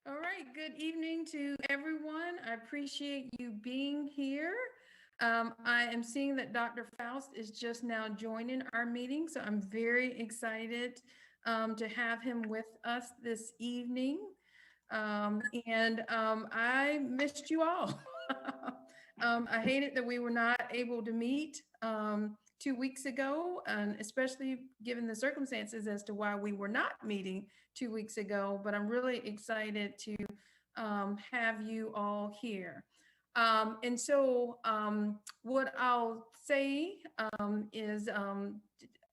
All right, good evening to everyone. I appreciate you being here. I am seeing that Dr. Faust is just now joining our meeting, so I'm very excited to have him with us this evening. I missed you all. I hated that we were not able to meet 2 weeks ago, and especially given the circumstances as to why we were not meeting 2 weeks ago. But I'm really excited to have you all here. What I'll say is,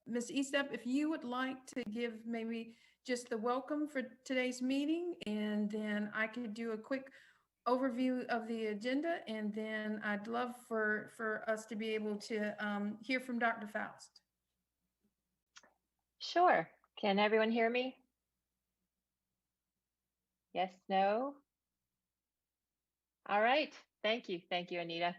Ms. Eastep, if you would like to give maybe just the welcome for today's meeting, and then I could do a quick overview of the agenda, and then I'd love for us to be able to hear from Dr. Faust. Sure. Can everyone hear me? Yes, no? All right. Thank you. Thank you, Anita.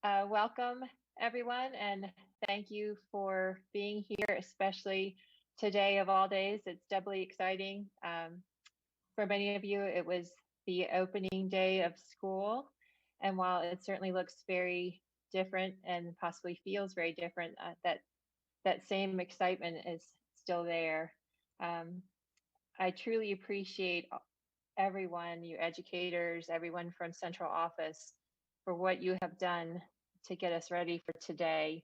Welcome everyone, and thank you for being here, especially today of all days. It's doubly exciting. For many of you, it was the opening day of school. And while it certainly looks very different and possibly feels very different, that same excitement is still there. I truly appreciate everyone, you educators, everyone from central office, for what you have done to get us ready for today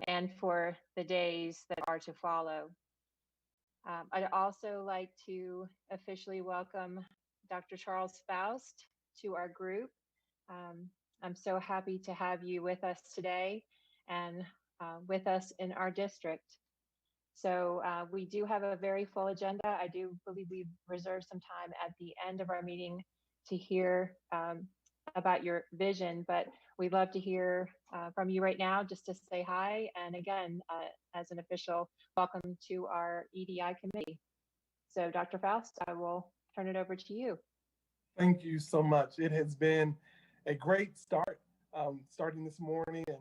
and for the days that are to follow. I'd also like to officially welcome Dr. Charles Faust to our group. I'm so happy to have you with us today and with us in our district. So we do have a very full agenda. I do believe we've reserved some time at the end of our meeting to hear about your vision, but we'd love to hear from you right now, just to say hi. And again, as an official welcome to our E.D.I committee. So Dr. Faust, I will turn it over to you. Thank you so much. It has been a great start, starting this morning and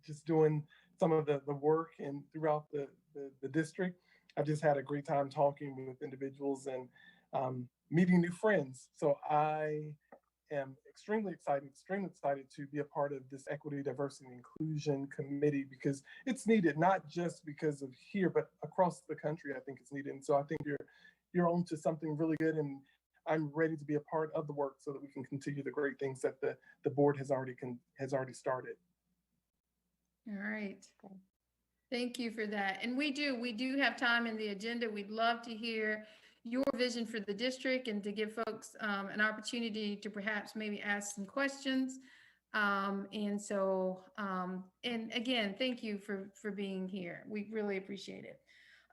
just doing some of the work and throughout the district. I've just had a great time talking with individuals and meeting new friends. So I am extremely excited to be a part of this Equity, Diversity, and Inclusion Committee, because it's needed, not just because of here, but across the country. I think it's needed. And so I think you're on to something really good, and I'm ready to be a part of the work so that we can continue the great things that the board has already started. All right. Thank you for that. And we do have time in the agenda. We'd love to hear your vision for the district and to give folks an opportunity to perhaps maybe ask some questions. And again, thank you for being here. We really appreciate it.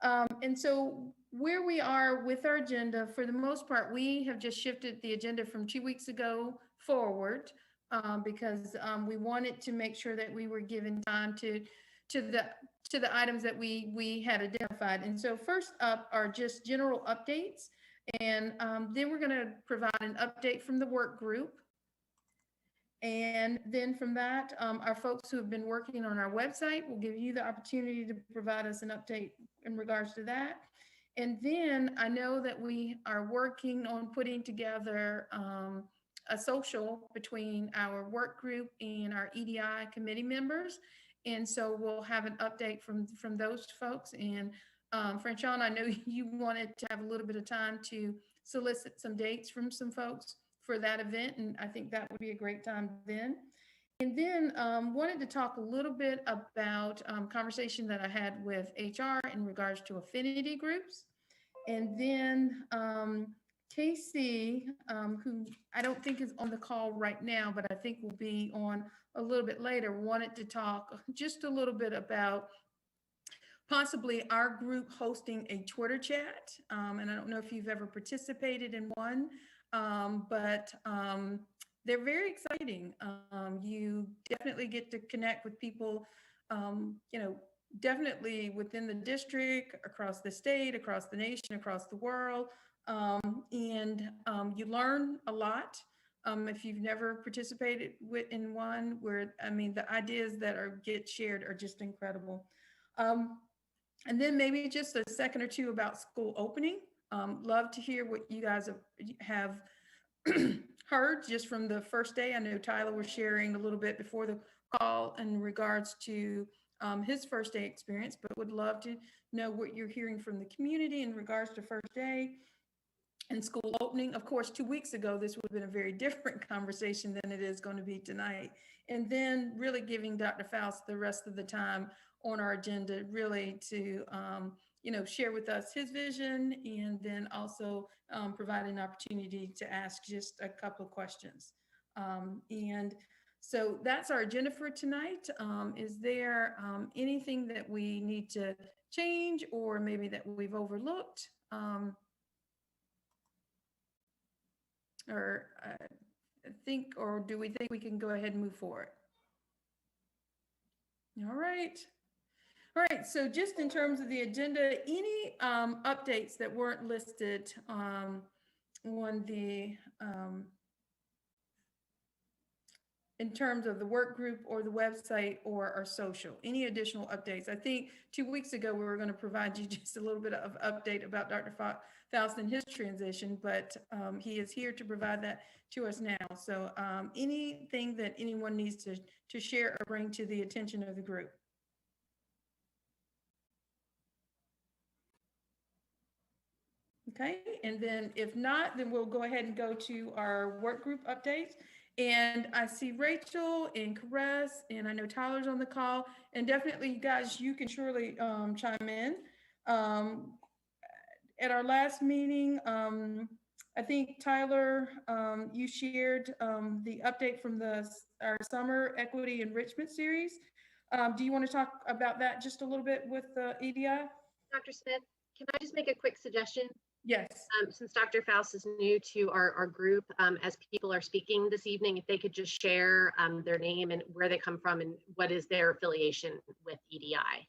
And so where we are with our agenda, for the most part, we have just shifted the agenda from 2 weeks ago forward because we wanted to make sure that we were given time to the items that we had identified. And so first up are just general updates. And then we're going to provide an update from the work group. And then from that, our folks who have been working on our website will give you the opportunity to provide us an update in regards to that. And then I know that we are working on putting together a social between our work group and our E.D.I committee members. And so we'll have an update from those folks. And Franchon, I know you wanted to have a little bit of time to solicit some dates from some folks for that event, and I think that would be a great time then. And then wanted to talk a little bit about conversation that I had with HR in regards to affinity groups. And then Casey, who I don't think is on the call right now, but I think will be on a little bit later, wanted to talk just a little bit about possibly our group hosting a Twitter chat. And I don't know if you've ever participated in one, but they're very exciting. You definitely get to connect with people, definitely within the district, across the state, across the nation, across the world. And you learn a lot. If you've never participated in one, where, I mean, the ideas that get shared are just incredible. And then maybe just a second or two about school opening. Love to hear what you guys have heard just from the first day. I know Tyler was sharing a little bit before the call in regards to his first day experience, but would love to know what you're hearing from the community in regards to first day and school opening. Of course, 2 weeks ago, this would have been a very different conversation than it is going to be tonight. And then really giving Dr. Faust the rest of the time on our agenda, really to, share with us his vision, and then also provide an opportunity to ask just a couple of questions. And so that's our agenda for tonight. Is there anything that we need to change or maybe that we've overlooked? Or or do we think we can go ahead and move forward? All right. All right, so just in terms of the agenda, any updates that weren't listed on the, in terms of the work group or the website or our social, any additional updates? I think 2 weeks ago, we were going to provide you just a little bit of update about Dr. Faust and his transition, but he is here to provide that to us now. So anything that anyone needs to share or bring to the attention of the group? Okay, and then if not, then we'll go ahead and go to our work group updates. And I see Rachel and Caress, and I know Tyler's on the call, and definitely, guys, you can surely chime in. At our last meeting, I think, Tyler, you shared the update from our summer equity enrichment series. Do you want to talk about that just a little bit with E.D.I? Dr. Smith, can I just make a quick suggestion? Yes. Since Dr. Faust is new to our group, as people are speaking this evening, if they could just share their name and where they come from and what is their affiliation with E.D.I.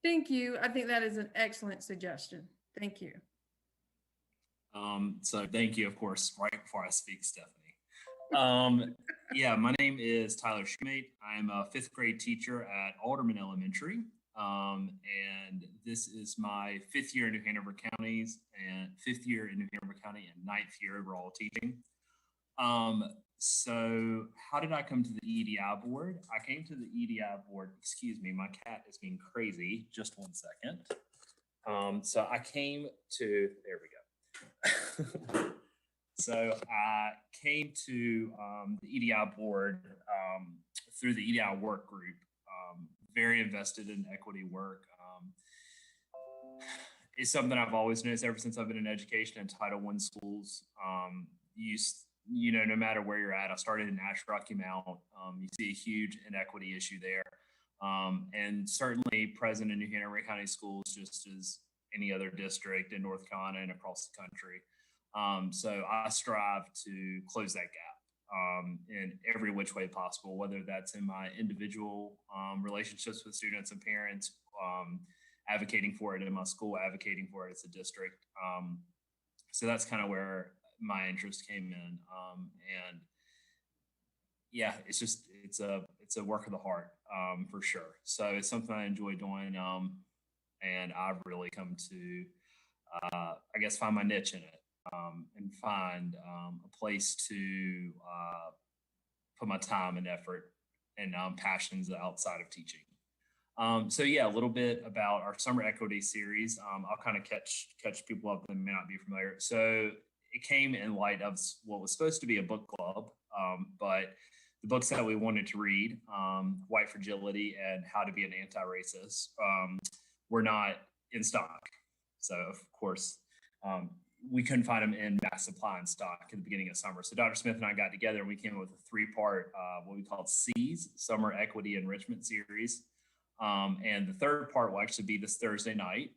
Thank you. I think that is an excellent suggestion. Thank you. So thank you, of course, right before I speak, Stephanie. Yeah, my name is Tyler Shoemate. I'm a 5th grade teacher at Alderman Elementary. And this is my 5th year in New Hanover counties and 5th year in New Hanover County and 9th year overall teaching. So how did I come to the E.D.I board? I came to the E.D.I board, excuse me, my cat is being crazy. Just one second. So I came to, there we go. So I came to the E.D.I board through the E.D.I work group. Very invested in equity work. It's something I've always noticed ever since I've been in education and Title I schools. No matter where you're at, I started in Ash Rocky Mount. You see a huge inequity issue there. And certainly present in New Hanover County schools, just as any other district in North Carolina and across the country. So I strive to close that gap. In every which way possible, whether that's in my individual relationships with students and parents, advocating for it in my school, advocating for it as a district. So that's kind of where my interest came in. And yeah, it's a work of the heart for sure. So it's something I enjoy doing. And I've really come to, I guess, find my niche in it. And find a place to put my time and effort and passions outside of teaching. So yeah, a little bit about our summer equity series. I'll kind of catch people up that may not be familiar. So it came in light of what was supposed to be a book club, but the books that we wanted to read, White Fragility and How to Be an Anti-Racist, were not in stock. So of course, we couldn't find them in mass supply and stock at the beginning of summer. So Dr. Smith and I got together and we came up with a 3-part, what we called C's, Summer Equity Enrichment Series. And the 3rd part will actually be this Thursday night.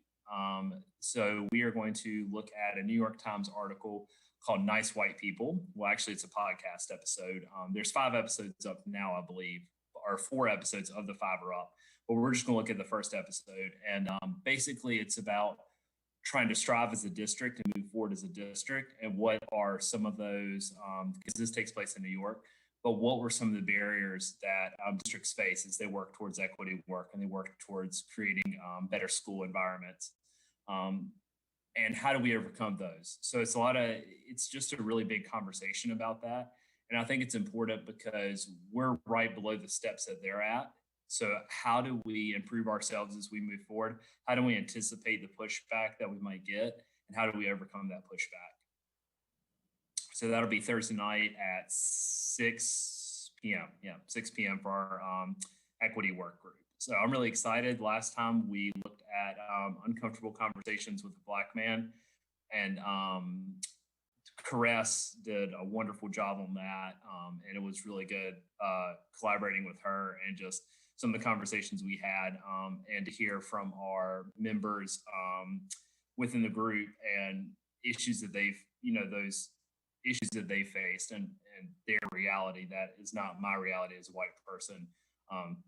So we are going to look at a New York Times article called Nice White People. Well, actually it's a podcast episode. There's 5 episodes up now, I believe, or 4 episodes of the 5 are up, but we're just gonna look at the first episode. And basically it's about trying to strive as a district and move forward as a district, and what are some of those, because this takes place in New York, but what were some of the barriers that districts face as they work towards equity work and they work towards creating better school environments. and how do we overcome those? So it's just a really big conversation about that. And I think it's important because we're right below the steps that they're at. So how do we improve ourselves as we move forward? How do we anticipate the pushback that we might get? And how do we overcome that pushback? So that'll be Thursday night at 6 p.m. Yeah, 6 p.m. for our equity work group. So I'm really excited. Last time we looked at uncomfortable conversations with a Black man, and Caress did a wonderful job on that. And it was really good collaborating with her and just some of the conversations we had, and to hear from our members within the group and issues that those issues that they faced and their reality that is not my reality as a white person.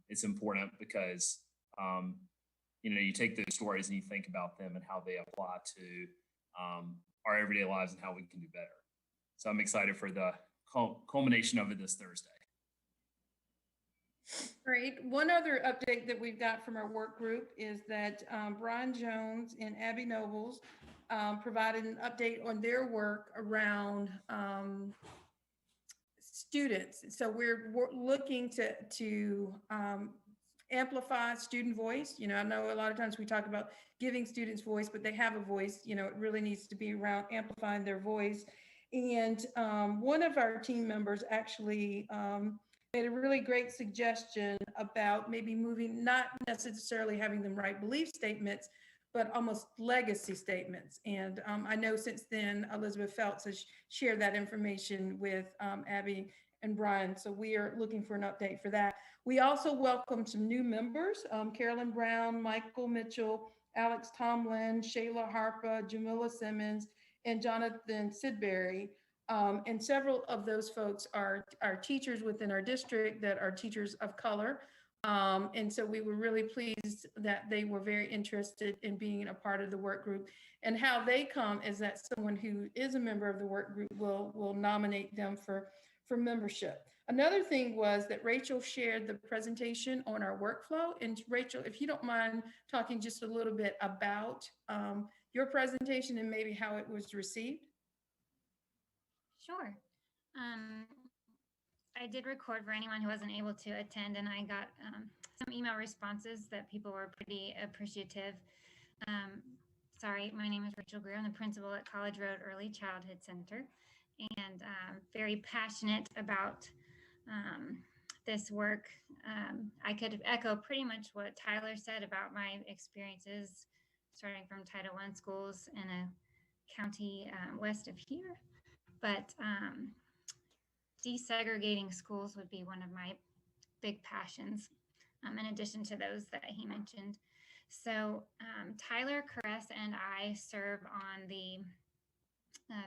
It's important because, you take those stories and you think about them and how they apply to our everyday lives and how we can do better. So I'm excited for the culmination of it this Thursday. Great. One other update that we've got from our work group is that Brian Jones and Abby Nobles provided an update on their work around students. So we're looking to amplify student voice. I know a lot of times we talk about giving students voice, but they have a voice. It really needs to be around amplifying their voice. And one of our team members actually made a really great suggestion about maybe moving, not necessarily having them write belief statements, but almost legacy statements. And I know since then, Elizabeth Phelps has shared that information with Abby and Brian. So we are looking for an update for that. We also welcomed some new members, Carolyn Brown, Michael Mitchell, Alex Tomlin, Shayla Harpa, Jamila Simmons, and Jonathan Sidbury. And several of those folks are teachers within our district that are teachers of color. And so we were really pleased that they were very interested in being a part of the work group. And how they come is that someone who is a member of the work group will nominate them for membership. Another thing was that Rachel shared the presentation on our workflow. And Rachel, if you don't mind talking just a little bit about your presentation and maybe how it was received. Sure. I did record for anyone who wasn't able to attend, and I got some email responses that people were pretty appreciative. Sorry, my name is Rachel Greer. I'm the principal at College Road Early Childhood Center, and very passionate about this work. I could echo pretty much what Tyler said about my experiences starting from Title I schools in a county west of here. But desegregating schools would be one of my big passions, in addition to those that he mentioned. So Tyler, Caress, and I serve on the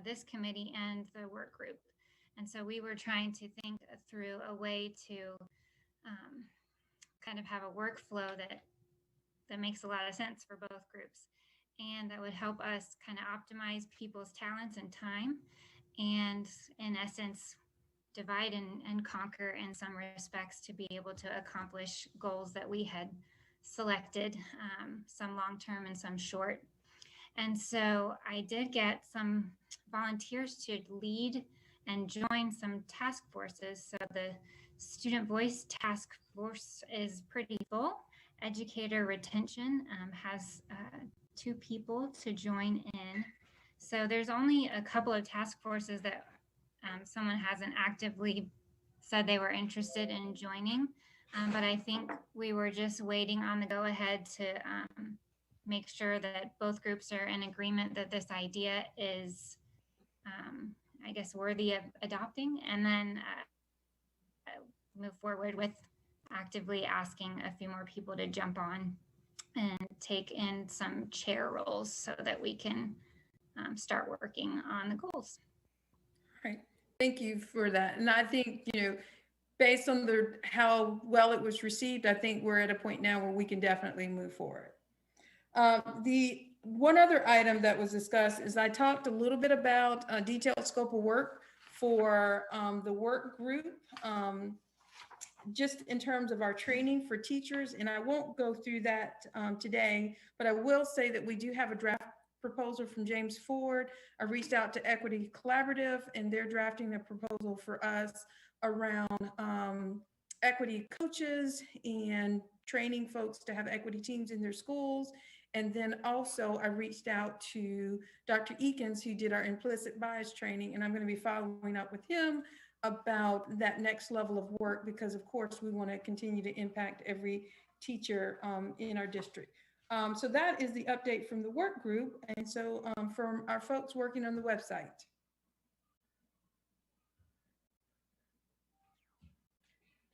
this committee and the work group. And so we were trying to think through a way to kind of have a workflow that makes a lot of sense for both groups, and that would help us kind of optimize people's talents and time, and in essence, divide and conquer in some respects to be able to accomplish goals that we had selected, some long-term and some short. And so I did get some volunteers to lead and join some task forces. So the Student Voice Task Force is pretty full. Educator Retention has 2 people to join in. So there's only a couple of task forces that someone hasn't actively said they were interested in joining. But I think we were just waiting on the go-ahead to make sure that both groups are in agreement that this idea is, I guess, worthy of adopting, and then move forward with actively asking a few more people to jump on and take in some chair roles so that we can start working on the goals. All right, thank you for that. And I think, based on how well it was received, I think we're at a point now where we can definitely move forward. The one other item that was discussed is I talked a little bit about a detailed scope of work for the work group, just in terms of our training for teachers. And I won't go through that today, but I will say that we do have a draft proposal from James Ford. I reached out to Equity Collaborative, and they're drafting a proposal for us around equity coaches and training folks to have equity teams in their schools. And then also I reached out to Dr. Eakins, who did our implicit bias training, and I'm going to be following up with him about that next level of work, because of course we want to continue to impact every teacher in our district. So that is the update from the work group. And so from our folks working on the website.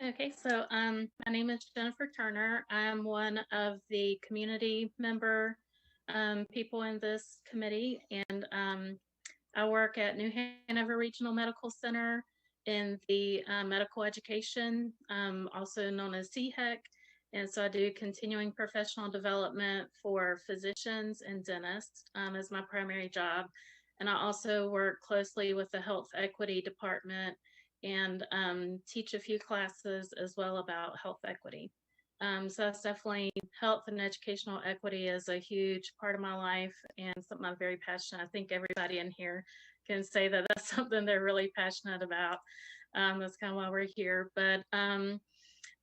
Okay, so my name is Jennifer Turner. I'm one of the community member people in this committee, and I work at New Hanover Regional Medical Center in the medical education, also known as CHEC. And so I do continuing professional development for physicians and dentists as my primary job. And I also work closely with the health equity department and teach a few classes as well about health equity. So that's definitely health and educational equity is a huge part of my life and something I'm very passionate. I think everybody in here can say that that's something they're really passionate about. That's kind of why we're here. But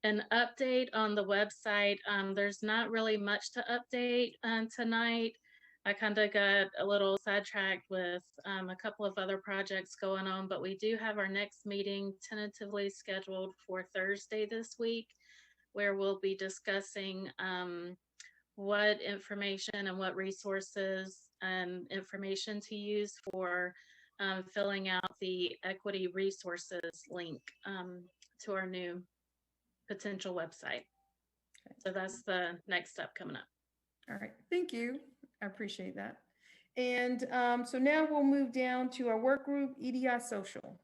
an update on the website, there's not really much to update tonight. I kind of got a little sidetracked with a couple of other projects going on, but we do have our next meeting tentatively scheduled for Thursday this week, where we'll be discussing what information and what resources and information to use for filling out the equity resources link to our new potential website. So that's the next step coming up. All right, thank you. I appreciate that. And so now we'll move down to our work group, E.D.I. Social.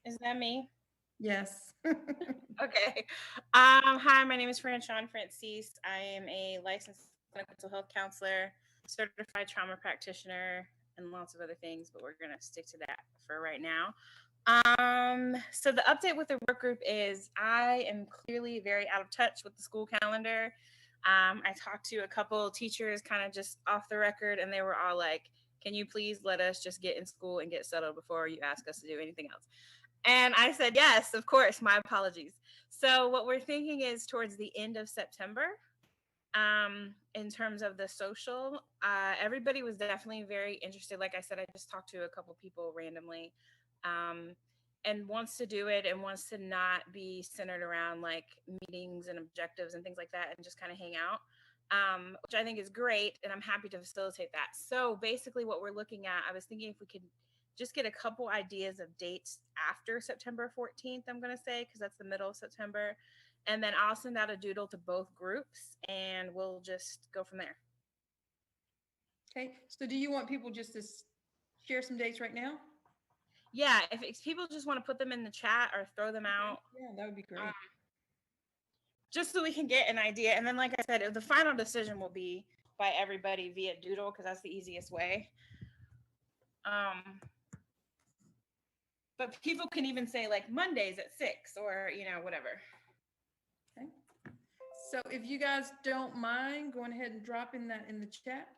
Is that me? Yes. Okay. Hi, my name is Franchon Francis. I am a licensed clinical mental health counselor, certified trauma practitioner, and lots of other things, but we're going to stick to that for right now. So the update with the work group is I am clearly very out of touch with the school calendar. I talked to a couple teachers kind of just off the record, and they were all like, can you please let us just get in school and get settled before you ask us to do anything else? And I said, yes, of course, my apologies. So what we're thinking is towards the end of September, in terms of the social, everybody was definitely very interested. Like I said, I just talked to a couple people randomly, and wants to do it and wants to not be centered around like meetings and objectives and things like that and just kind of hang out, which I think is great. And I'm happy to facilitate that. So basically what we're looking at, I was thinking if we could just get a couple ideas of dates after September 14th, I'm going to say, because that's the middle of September. And then I'll send out a doodle to both groups and we'll just go from there. Okay, so do you want people just to share some dates right now? Yeah, if people just want to put them in the chat or throw them out. Yeah, that would be great. Just so we can get an idea. And then, like I said, the final decision will be by everybody via doodle because that's the easiest way. But people can even say like Mondays at 6 or, you know, whatever. Okay. So if you guys don't mind going ahead and dropping that in the chat.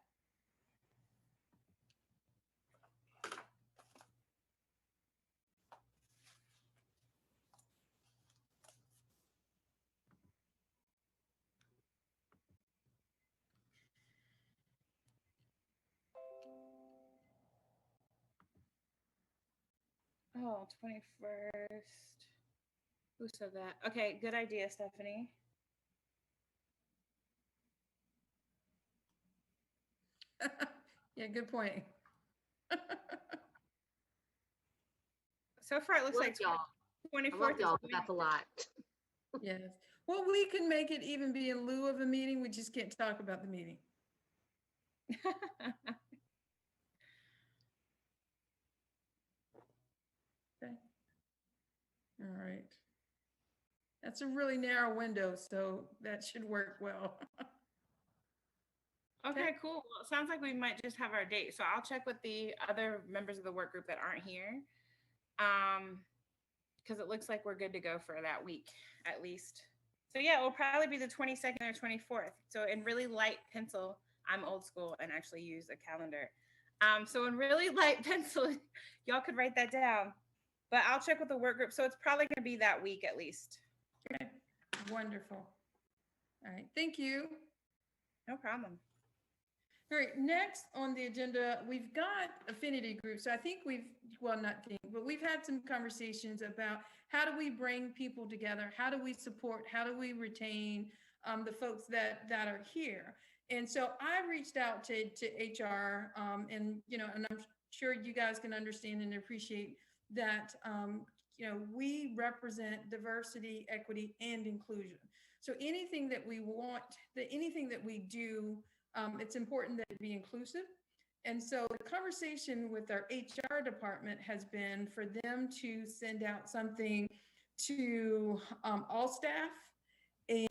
Oh, 21st. Who said that? Okay, good idea, Stephanie. Yeah, good point. So far, it looks like y'all. 24th. Y'all, but that's a lot. Yes. Well, we can make it even be in lieu of a meeting. We just can't talk about the meeting. Okay. All right. That's a really narrow window, so that should work well. Okay, cool. Well, it sounds like we might just have our date. So I'll check with the other members of the work group that aren't here. Because it looks like we're good to go for that week, at least. So yeah, it will probably be the 22nd or 24th. So in really light pencil, I'm old school and actually use a calendar. So in really light pencil, y'all could write that down. But I'll check with the work group. So it's probably going to be that week at least. Okay, wonderful. All right, thank you. No problem. All right, next on the agenda, we've got Affinity Group. So I think we've had some conversations about how do we bring people together? How do we support? How do we retain the folks that are here? And so I reached out to HR, and I'm sure you guys can understand and appreciate that. We represent diversity, equity, and inclusion. So anything that we want, anything that we do, it's important that it be inclusive. And so the conversation with our HR department has been for them to send out something to all staff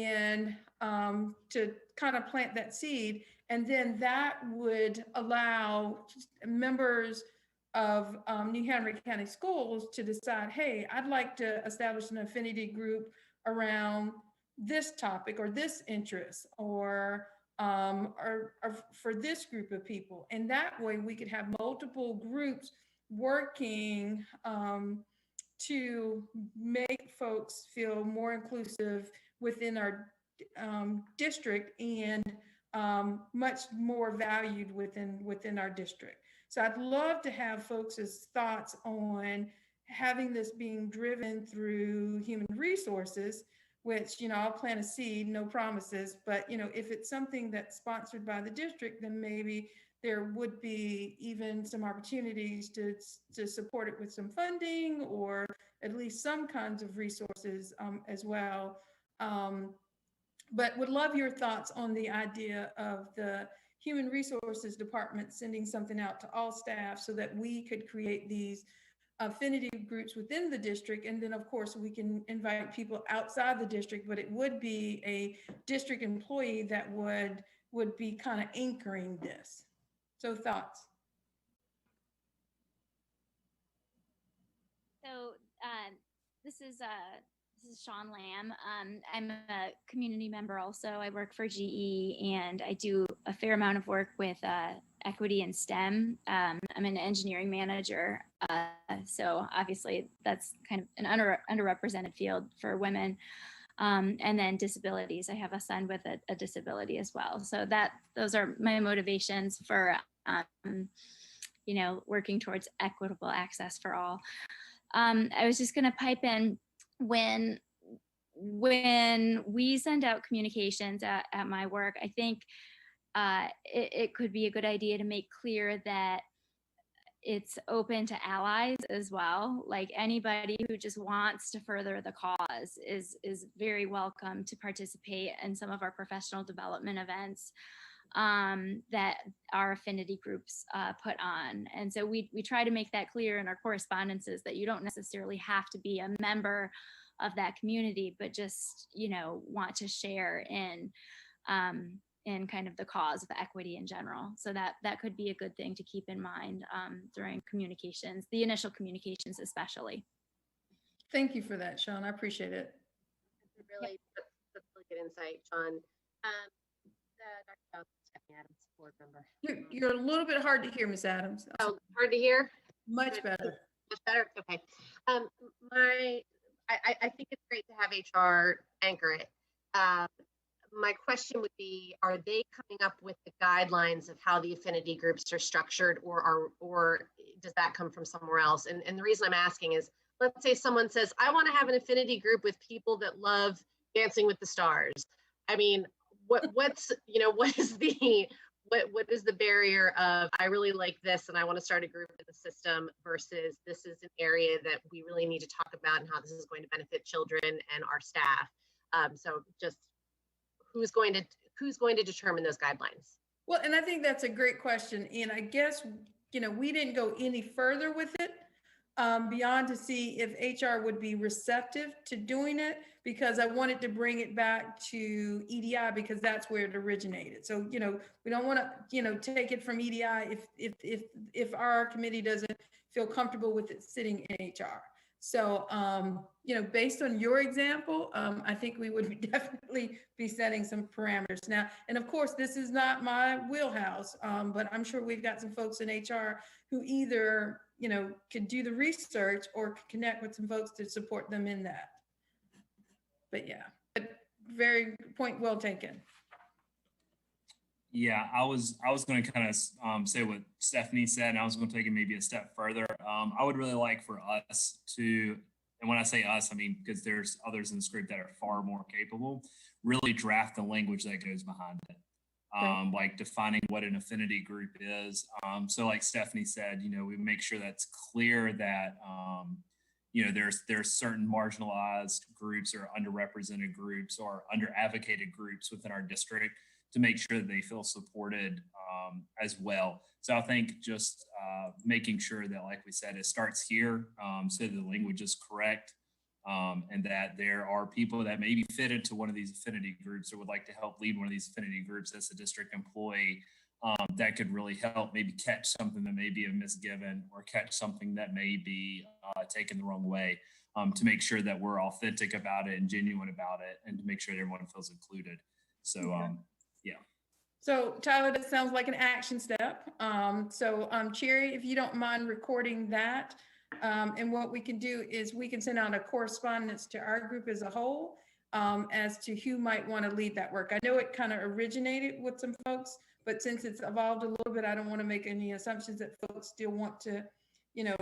and to kind of plant that seed. And then that would allow members of New Henry County Schools to decide, hey, I'd like to establish an affinity group around this topic or this interest or for this group of people. And that way we could have multiple groups working to make folks feel more inclusive within our district and much more valued within our district. So I'd love to have folks' thoughts on having this being driven through human resources, which, I'll plant a seed, no promises, but, if it's something that's sponsored by the district, then maybe there would be even some opportunities to support it with some funding or at least some kinds of resources as well. But would love your thoughts on the idea of the Human Resources Department sending something out to all staff so that we could create these affinity groups within the district. And then of course we can invite people outside the district, but it would be a district employee that would be kind of anchoring this. So thoughts? So this is Sean Lamb. I'm a community member also. I work for GE and I do a fair amount of work with equity and STEM. I'm an engineering manager. So obviously that's kind of an underrepresented field for women. And then disabilities. I have a son with a disability as well. So those are my motivations for, working towards equitable access for all. I was just going to pipe in when we send out communications at my work, I think it could be a good idea to make clear that it's open to allies as well. Like anybody who just wants to further the cause is very welcome to participate in some of our professional development events that our affinity groups put on. And so we try to make that clear in our correspondences that you don't necessarily have to be a member of that community, but just, want to share in kind of the cause of equity in general. So that could be a good thing to keep in mind during communications, the initial communications especially. Thank you for that, Sean. I appreciate it. That's really good insight, Sean. Dr. Stephanie Adams, board member. You're a little bit hard to hear, Ms. Adams. Oh, hard to hear? Much better. Much better? Okay. I think it's great to have HR anchor it. My question would be, are they coming up with the guidelines of how the affinity groups are structured, or does that come from somewhere else? And the reason I'm asking is, let's say someone says, I want to have an affinity group with people that love Dancing with the Stars. I mean, what is the barrier of, I really like this and I want to start a group in the system versus this is an area that we really need to talk about and how this is going to benefit children and our staff. So just who's going to determine those guidelines? Well, and I think that's a great question. And I guess, we didn't go any further with it beyond to see if HR would be receptive to doing it, because I wanted to bring it back to E.D.I. because that's where it originated. So, we don't want to, take it from E.D.I. if our committee doesn't feel comfortable with it sitting in HR. So, you know, based on your example, I think we would definitely be setting some parameters now. And of course, this is not my wheelhouse, but I'm sure we've got some folks in HR who either, you know, could do the research or could connect with some folks to support them in that. But yeah, but very point well taken. Yeah, I was going to kind of say what Stephanie said, and I was going to take it maybe a step further. I would really like for us to, and when I say us, I mean because there's others in this group that are far more capable, really draft the language that goes behind it, like defining what an affinity group is. So, like Stephanie said, you know, we make sure that's clear that you know there's certain marginalized groups or underrepresented groups or under advocated groups within our district, to make sure that they feel supported as well. So I think just making sure that, like we said, it starts here, so the language is correct, and that there are people that may be fitted to one of these affinity groups or would like to help lead one of these affinity groups as a district employee, that could really help maybe catch something that may be a misgiven or catch something that may be taken the wrong way, to make sure that we're authentic about it and genuine about it, and to make sure that everyone feels included. So, yeah. So Tyler, that sounds like an action step. Cherry, if you don't mind recording that, and what we can do is we can send out a correspondence to our group as a whole, as to who might want to lead that work. I know it kind of originated with some folks, but since it's evolved a little bit, I don't want to make any assumptions that folks still want to, you know,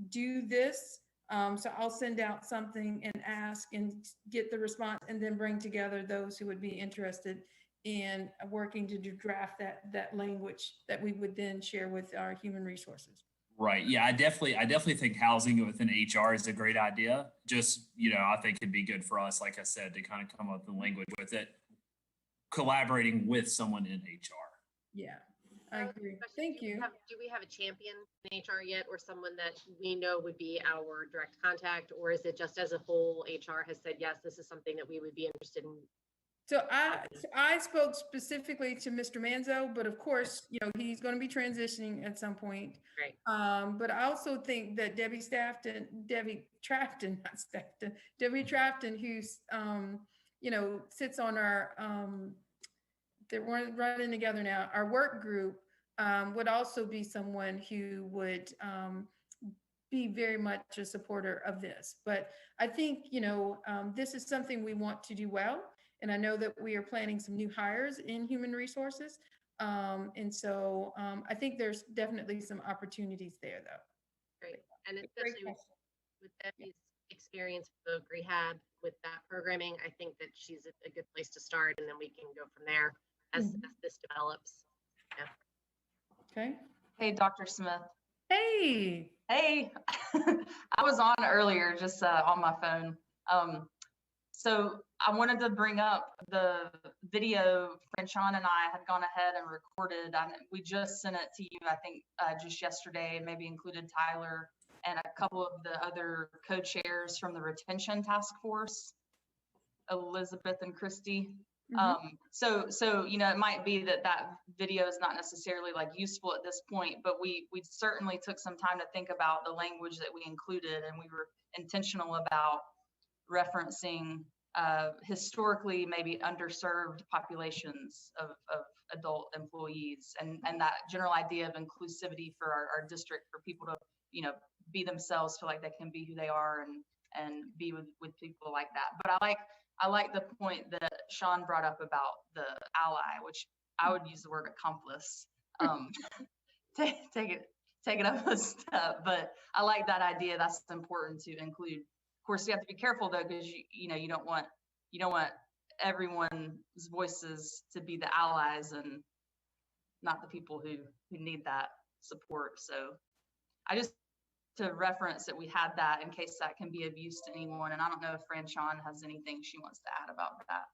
do this. So I'll send out something and ask and get the response, and then bring together those who would be interested in working to draft that language that we would then share with our human resources. Right. Yeah, I definitely think housing within HR is a great idea. Just, you know, I think it'd be good for us, like I said, to kind of come up with the language with it, collaborating with someone in HR. Yeah, I agree. Thank you. Do we have a champion in HR yet, or someone that we know would be our direct contact, or is it just as a whole HR has said, yes, this is something that we would be interested in? So I spoke specifically to Mr. Manzo, but of course, you know, he's going to be transitioning at some point. Right. But I also think that Debbie Trafton, who's, you know, sits on our, they're running together now, our work group, would also be someone who would be very much a supporter of this. But I think, you know, this is something we want to do well. And I know that we are planning some new hires in human resources. And so I think there's definitely some opportunities there, though. Great. And especially with Debbie's experience with rehab, with that programming, I think that she's a good place to start, and then we can go from there as this develops. Yeah. Okay. Hey, Dr. Smith. Hey. Hey. I was on earlier, just on my phone. So I wanted to bring up the video Franchon and I had gone ahead and recorded. We just sent it to you, I think, just yesterday, maybe included Tyler and a couple of the other co-chairs from the retention task force, Elizabeth and Christy. So you know, it might be that video is not necessarily like useful at this point, but we certainly took some time to think about the language that we included, and we were intentional about referencing historically maybe underserved populations of adult employees, and that general idea of inclusivity for our district, for people to, you know, be themselves, feel like they can be who they are, and be with people like that. But I like the point that Sean brought up about the ally, which I would use the word accomplice. Take it up a step, but I like that idea. That's important to include. Of course, you have to be careful though, because you don't want everyone's voices to be the allies and not the people who need that support. So I just to reference that we had that in case that can be of use to anyone. And I don't know if Franchon has anything she wants to add about that.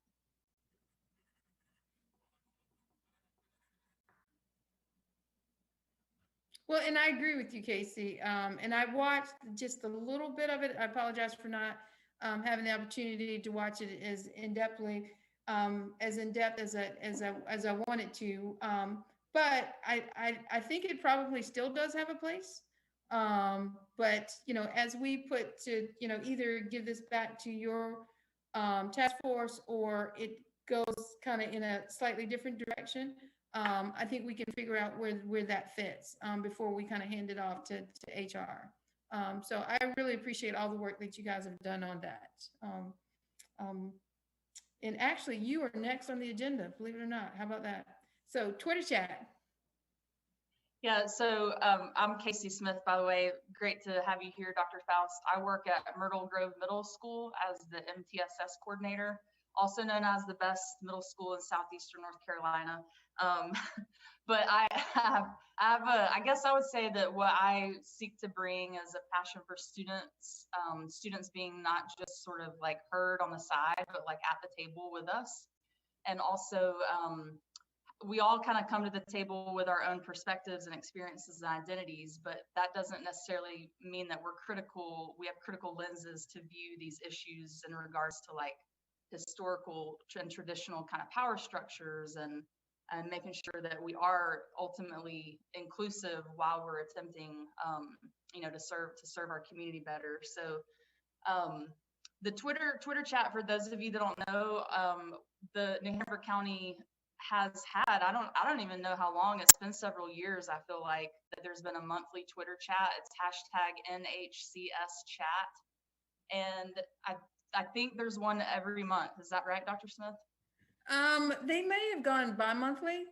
Well, and I agree with you, Casey. And I watched just a little bit of it. I apologize for not having the opportunity to watch it as in-depthly, as in-depth as I wanted to. But I think it probably still does have a place. But, as we put to, either give this back to your task force or it goes kind of in a slightly different direction, I think we can figure out where that fits before we kind of hand it off to HR. So I really appreciate all the work that you guys have done on that. And actually, you are next on the agenda, believe it or not. How about that? So Twitter chat. Yeah, so I'm Casey Smith, by the way. Great to have you here, Dr. Faust. I work at Myrtle Grove Middle School as the MTSS coordinator, also known as the best middle school in southeastern North Carolina. But I guess I would say that what I seek to bring is a passion for students, students being not just sort of like heard on the side, but like at the table with us. And also, we all kind of come to the table with our own perspectives and experiences and identities, but that doesn't necessarily mean that we're critical. We have critical lenses to view these issues in regards to like historical and traditional kind of power structures and making sure that we are ultimately inclusive while we're attempting, to serve our community better. So the Twitter chat, for those of you that don't know, the New Hanover County has had, I don't even know how long, it's been several years, I feel like, that there's been a monthly Twitter chat. It's hashtag NHCS chat. And I think there's one every month. Is that right, Dr. Smith? They may have gone bi-monthly.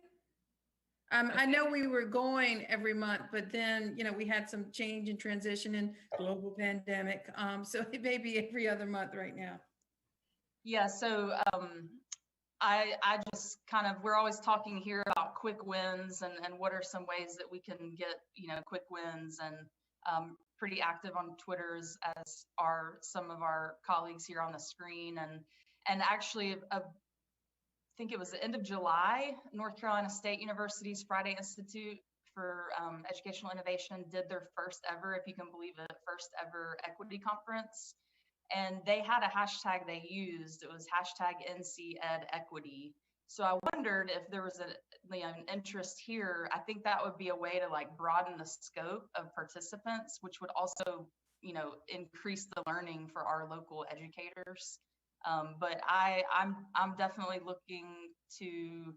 I know we were going every month, but then, we had some change and transition in global pandemic. So it may be every other month right now. Yeah, so I just kind of, we're always talking here about quick wins and what are some ways that we can get, quick wins, and pretty active on Twitter as are some of our colleagues here on the screen. And actually, I think it was the end of July, North Carolina State University's Friday Institute for Educational Innovation did their first ever, if you can believe it, first ever equity conference. And they had a hashtag they used. It was hashtag NCEdEquity. So I wondered if there was an interest here. I think that would be a way to like broaden the scope of participants, which would also, increase the learning for our local educators. But I'm definitely looking to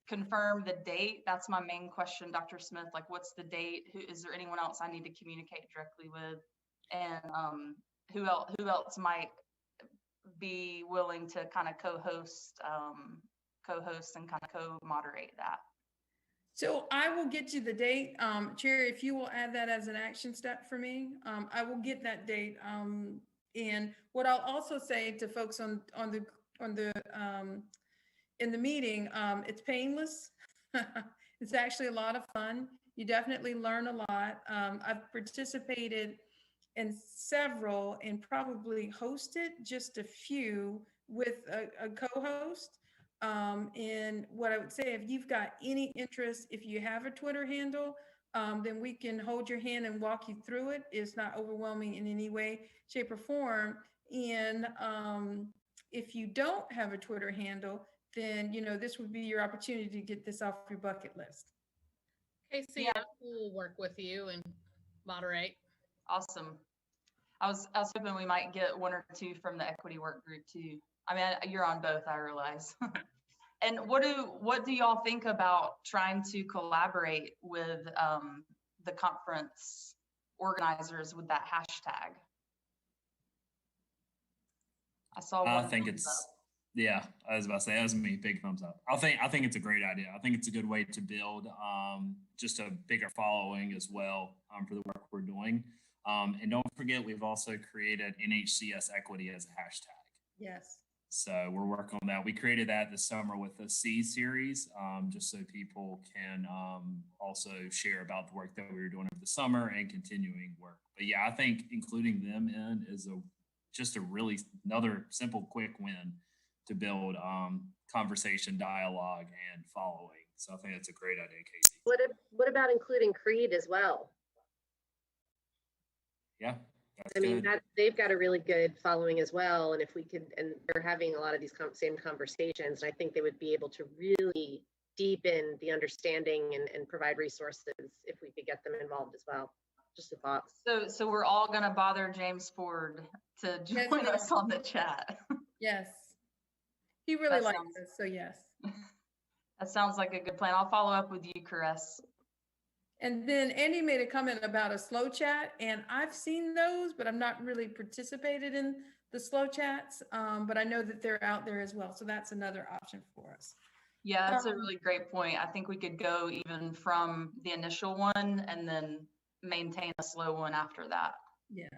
confirm the date. That's my main question, Dr. Smith. Like, what's the date? Is there anyone else I need to communicate directly with? And who else might be willing to kind of co-host and kind of co-moderate that? So I will get you the date. Chair, if you will add that as an action step for me, I will get that date. And what I'll also say to folks in the meeting, it's painless. It's actually a lot of fun. You definitely learn a lot. I've participated in several and probably hosted just a few with a co-host. And what I would say, if you've got any interest, if you have a Twitter handle, then we can hold your hand and walk you through it. It's not overwhelming in any way, shape, or form. And if you don't have a Twitter handle, then this would be your opportunity to get this off your bucket list. Casey, yeah. I will work with you and moderate. Awesome. I was hoping we might get one or two from the equity work group too. I mean, you're on both, I realize. And what do y'all think about trying to collaborate with the conference organizers with that hashtag? I saw one. I think it's, yeah, I was about to say, that was me, big thumbs up. I think it's a great idea. I think it's a good way to build just a bigger following as well for the work we're doing. And don't forget, we've also created NHCS equity as a hashtag. Yes. So we're working on that. We created that this summer with the C series, just so people can also share about the work that we were doing over the summer and continuing work. But yeah, I think including them in is just a really another simple, quick win to build conversation, dialogue, and following. So I think that's a great idea, Casey. What about including Creed as well? Yeah. I mean, they've got a really good following as well. And if we could, and they're having a lot of these same conversations, and I think they would be able to really deepen the understanding and provide resources if we could get them involved as well. Just a thought. So we're all gonna bother James Ford to Yes, join we us are. on the chat. Yes. He really That likes sounds- us, so yes. That sounds like a good plan. I'll follow up with you, Caress. And then Andy made a comment about a slow chat, and I've seen those, but I'm not really participated in the slow chats. But I know that they're out there as well, so that's another option for us. Yeah, that's a Um, really great point. I think we could go even from the initial one and then maintain a slow one after that. Yeah.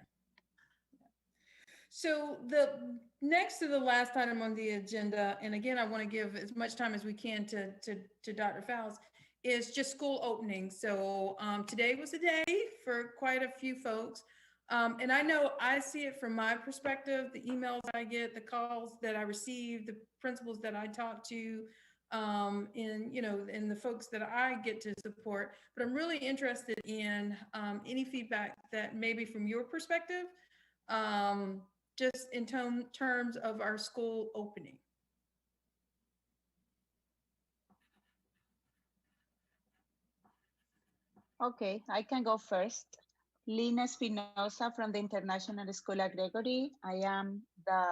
So the next to the last item on the agenda, and again, I want to give as much time as we can to Dr. Faust, is just school opening. So today was a day for quite a few folks. And I know I see it from my perspective, the emails I get, the calls that I receive, the principals that I talk to, and the folks that I get to support. But I'm really interested in any feedback that maybe from your perspective, just in terms of our school opening. Okay, I can go first. Lina Espinosa from the International School at Gregory. I am the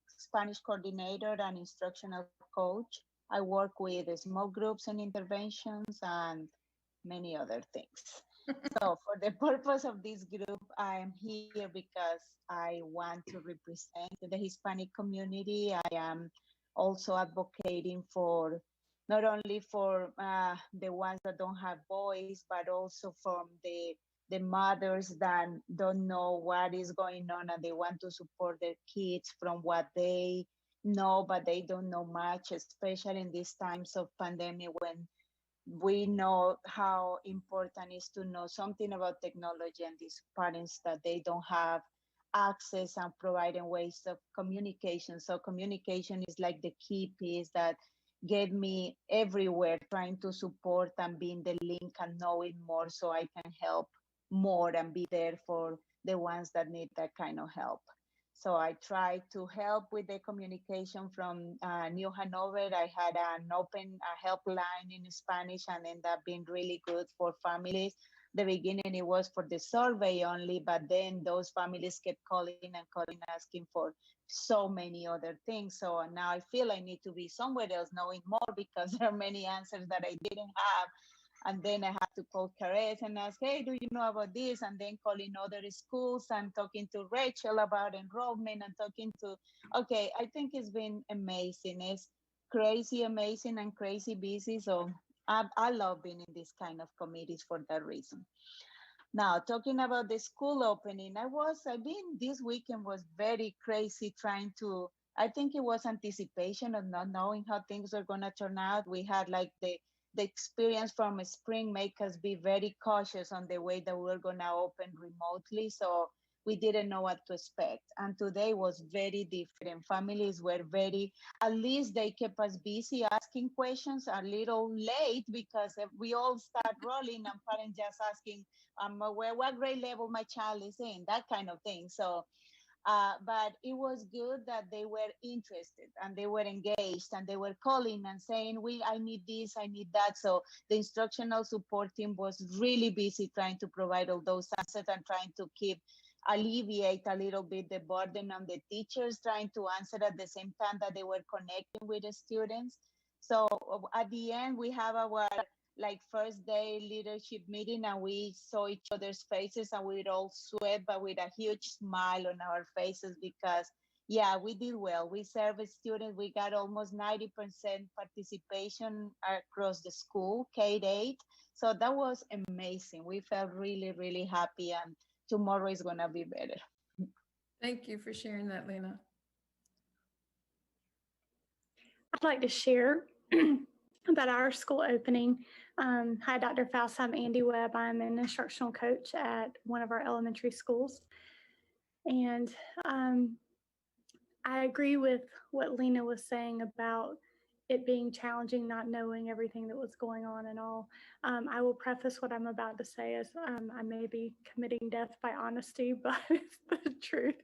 Spanish coordinator and instructional coach. I work with small groups and interventions and many other things. So for the purpose of this group, I am here because I want to represent the Hispanic community. I am also advocating for not only for the ones that don't have voice, but also from the mothers that don't know what is going on and they want to support their kids from what they know, but they don't know much, especially in these times of pandemic when we know how important it is to know something about technology and these parents that they don't have access and providing ways of communication. So communication is like the key piece that get me everywhere trying to support and being the link and knowing more so I can help more and be there for the ones that need that kind of help. So I try to help with the communication from New Hanover. I had an open helpline in Spanish and ended up being really good for families. The beginning it was for the survey only, but then those families kept calling and calling, asking for so many other things. So now I feel I need to be somewhere else knowing more because there are many answers that I didn't have. And then I have to call Careth and ask, hey, do you know about this? And then calling other schools and talking to Rachel about enrollment and talking to, okay, I think it's been amazing. It's crazy, amazing and crazy busy. So I love being in this kind of committees for that reason. Now, talking about the school opening, this weekend was very crazy trying to, I think it was anticipation of not knowing how things are going to turn out. We had like the experience from spring make us be very cautious on the way that we're going to open remotely. So we didn't know what to expect. And today was very different. Families were at least they kept us busy asking questions a little late because we all start rolling and parents just asking, what grade level my child is in, that kind of thing. So but it was good that they were interested and they were engaged and they were calling and saying, I need this, I need that. So the instructional support team was really busy trying to provide all those answers and trying to alleviate a little bit the burden on the teachers trying to answer at the same time that they were connecting with the students. So at the end, we have our first day leadership meeting and we saw each other's faces and we all sweat, but with a huge smile on our faces because yeah, we did well. We served students. We got almost 90% participation across the school, K-8. So that was amazing. We felt really, really happy and tomorrow is gonna be better. Thank you for sharing that, Lena. I'd like to share about our school opening. Hi, Dr. Faust. I'm Andy Webb. I'm an instructional coach at one of our elementary schools. And I agree with what Lena was saying about it being challenging, not knowing everything that was going on and all. I will preface what I'm about to say as I may be committing death by honesty, but it's the truth.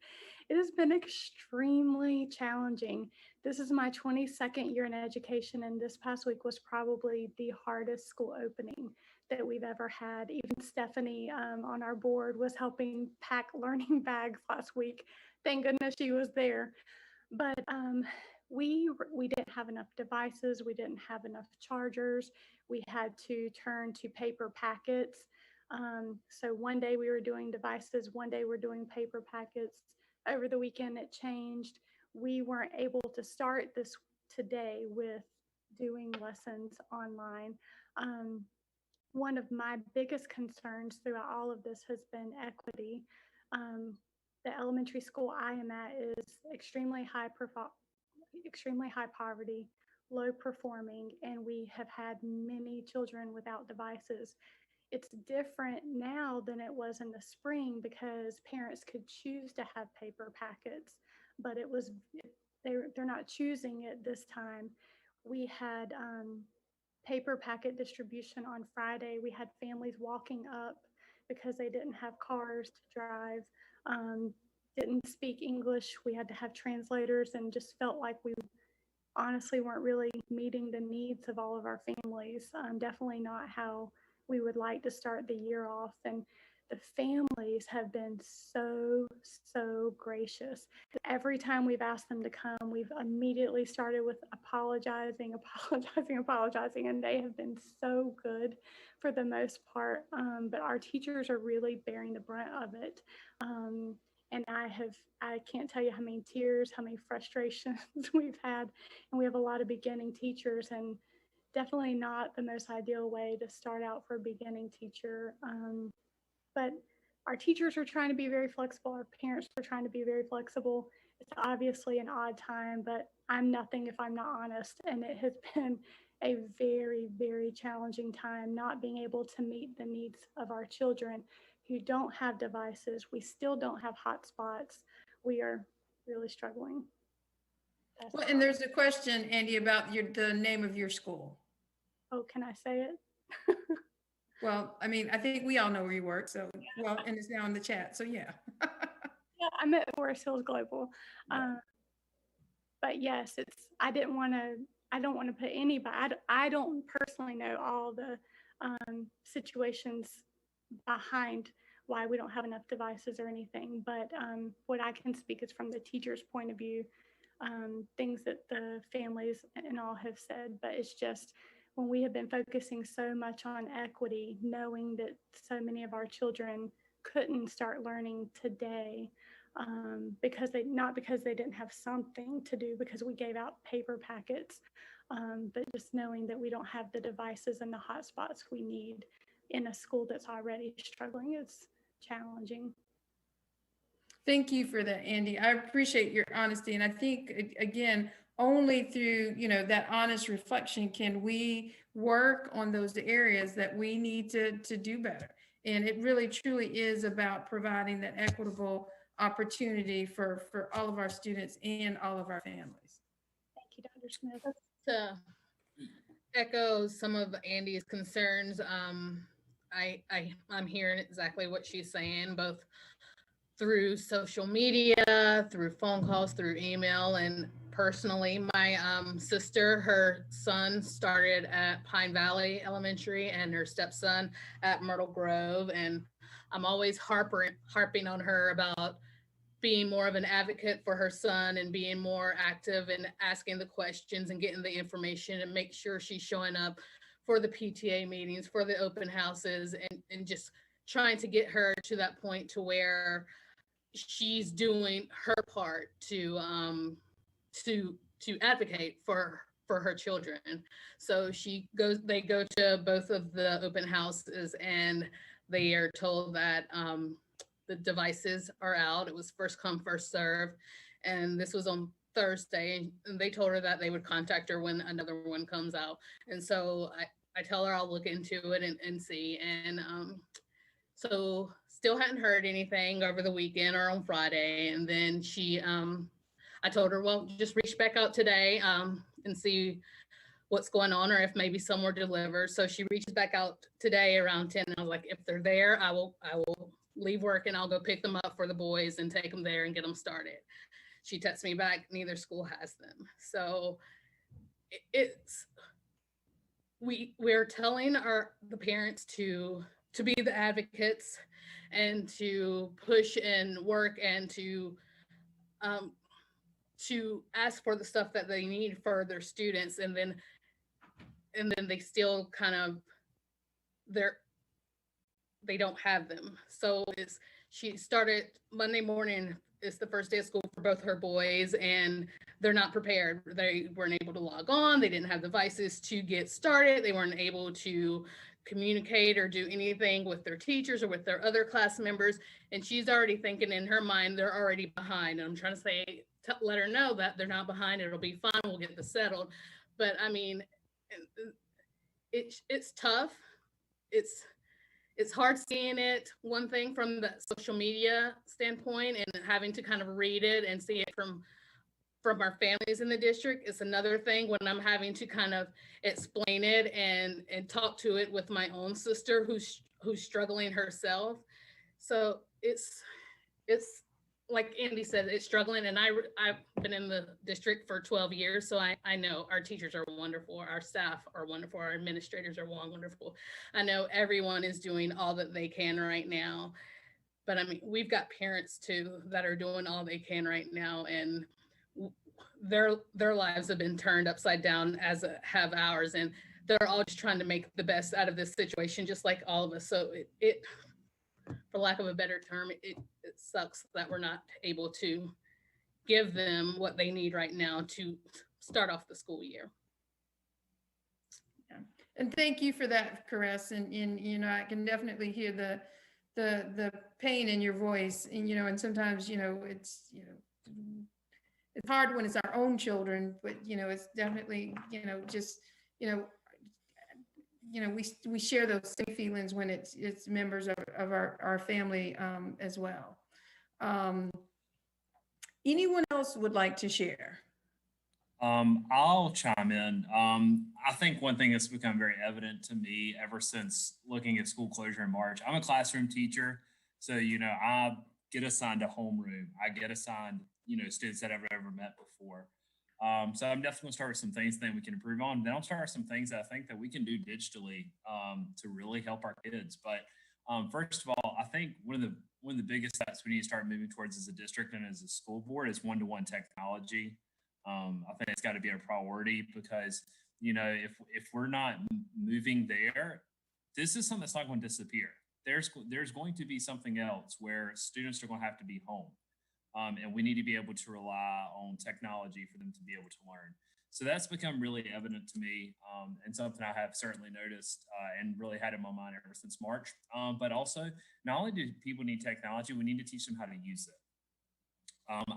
It has been extremely challenging. This is my 22nd year in education, and this past week was probably the hardest school opening. that we've ever had. Even Stephanie on our board was helping pack learning bags last week. Thank goodness she was there. But we didn't have enough devices. We didn't have enough chargers. We had to turn to paper packets. So one day we were doing devices, one day we're doing paper packets. Over the weekend it changed. We weren't able to start this today with doing lessons online. One of my biggest concerns throughout all of this has been equity. The elementary school I am at is extremely high poverty, low performing, and we have had many children without devices. It's different now than it was in the spring because parents could choose to have paper packets, but they're not choosing it this time. We had paper packet distribution on Friday. We had families walking up because they didn't have cars to drive, didn't speak English. We had to have translators and just felt like we honestly weren't really meeting the needs of all of our families. Definitely not how we would like to start the year off. And the families have been so gracious. Every time we've asked them to come, we've immediately started with apologizing, and they have been so good for the most part. But our teachers are really bearing the brunt of it. And I can't tell you how many tears, how many frustrations we've had. And we have a lot of beginning teachers, and definitely not the most ideal way to start out for a beginning teacher. But our teachers are trying to be very flexible. Our parents are trying to be very flexible. It's obviously an odd time, but I'm nothing if I'm not honest. And it has been a very challenging time not being able to meet the needs of our children who don't have devices. We still don't have hotspots. We are really struggling. Well, and there's a question, Andy, about the name of your school. Oh, can I say it? Well, I mean, I think we all know where you work, so, well, and it's now in the chat, so yeah. Yeah, I'm at Forest Hills Global. But yes, I don't want to put anybody, I don't personally know all the situations behind why we don't have enough devices or anything, but what I can speak is from the teacher's point of view, things that the families and all have said. But it's just when we have been focusing so much on equity, knowing that so many of our children couldn't start learning today because they didn't have something to do, because we gave out paper packets, but just knowing that we don't have the devices and the hotspots we need in a school that's already struggling is challenging. Thank you for that, Andy. I appreciate your honesty. And I think, again, only through, that honest reflection can we work on those areas that we need to do better. And it really, truly is about providing that equitable opportunity for all of our students and all of our families. Thank you, Dr. Smith. To echo some of Andy's concerns, I'm hearing exactly what she's saying, both through social media, through phone calls, through email, and personally, my sister, her son started at Pine Valley Elementary and her stepson at Myrtle Grove. And I'm always harping on her about being more of an advocate for her son and being more active and asking the questions and getting the information, and make sure she's showing up for the PTA meetings, for the open houses, and just trying to get her to that point to where she's doing her part to advocate for her children. So they go to both of the open houses, and they are told that the devices are out. It was first come, first serve. And this was on Thursday, and they told her that they would contact her when another one comes out. And so I tell her I'll look into it and see. And so still hadn't heard anything over the weekend or on Friday. And then I told her, well, just reach back out today and see what's going on, or if maybe some were delivered. So she reaches back out today around 10. And I was like, if they're there, I will leave work and I'll go pick them up for the boys and take them there and get them started. She texts me back, neither school has them. So we're telling the parents to be the advocates and to push and work and to ask for the stuff that they need for their students, and then they still kind of they don't have them. So she started Monday morning. It's the first day of school for both her boys, and they're not prepared. They weren't able to log on. They didn't have devices to get started. They weren't able to communicate or do anything with their teachers or with their other class members. And she's already thinking in her mind, they're already behind. And I'm trying to say, let her know that they're not behind. It'll be fine. We'll get this settled. But I mean, it's tough. It's hard seeing it, one thing from the social media standpoint and having to kind of read it and see it from our families in the district. It's another thing when I'm having to kind of explain it and talk to it with my own sister who's struggling herself. So it's like Andy said, it's struggling. And I've been in the district for 12 years. So I know our teachers are wonderful. Our staff are wonderful. Our administrators are wonderful. I know everyone is doing all that they can right now. But I mean, we've got parents too that are doing all they can right now. And their lives have been turned upside down as have ours. And they're all just trying to make the best out of this situation, just like all of us. So it for lack of a better term, it sucks that we're not able to give them what they need right now to start off the school year. Yeah. And thank you for that, Caress. And you know, I can definitely hear the pain in your voice. And you know, and sometimes it's it's hard when it's our own children, but it's definitely just we share those same feelings when it's members of our family as well. Anyone else would like to share? I'll chime in. I think one thing that's become very evident to me ever since looking at school closure in March, I'm a classroom teacher. So, I get assigned a homeroom. I get assigned, students that I've never met before. So I'm definitely going to start with some things that we can improve on. Then I'll start with some things that I think that we can do digitally to really help our kids. But first of all, I think one of the biggest steps we need to start moving towards as a district and as a school board is one-to-one technology. I think it's got to be a priority because if we're not moving there, this is something that's not going to disappear. There's going to be something else where students are going to have to be home. And we need to be able to rely on technology for them to be able to learn. So that's become really evident to me and something I have certainly noticed and really had in my mind ever since March. But also, not only do people need technology, we need to teach them how to use it.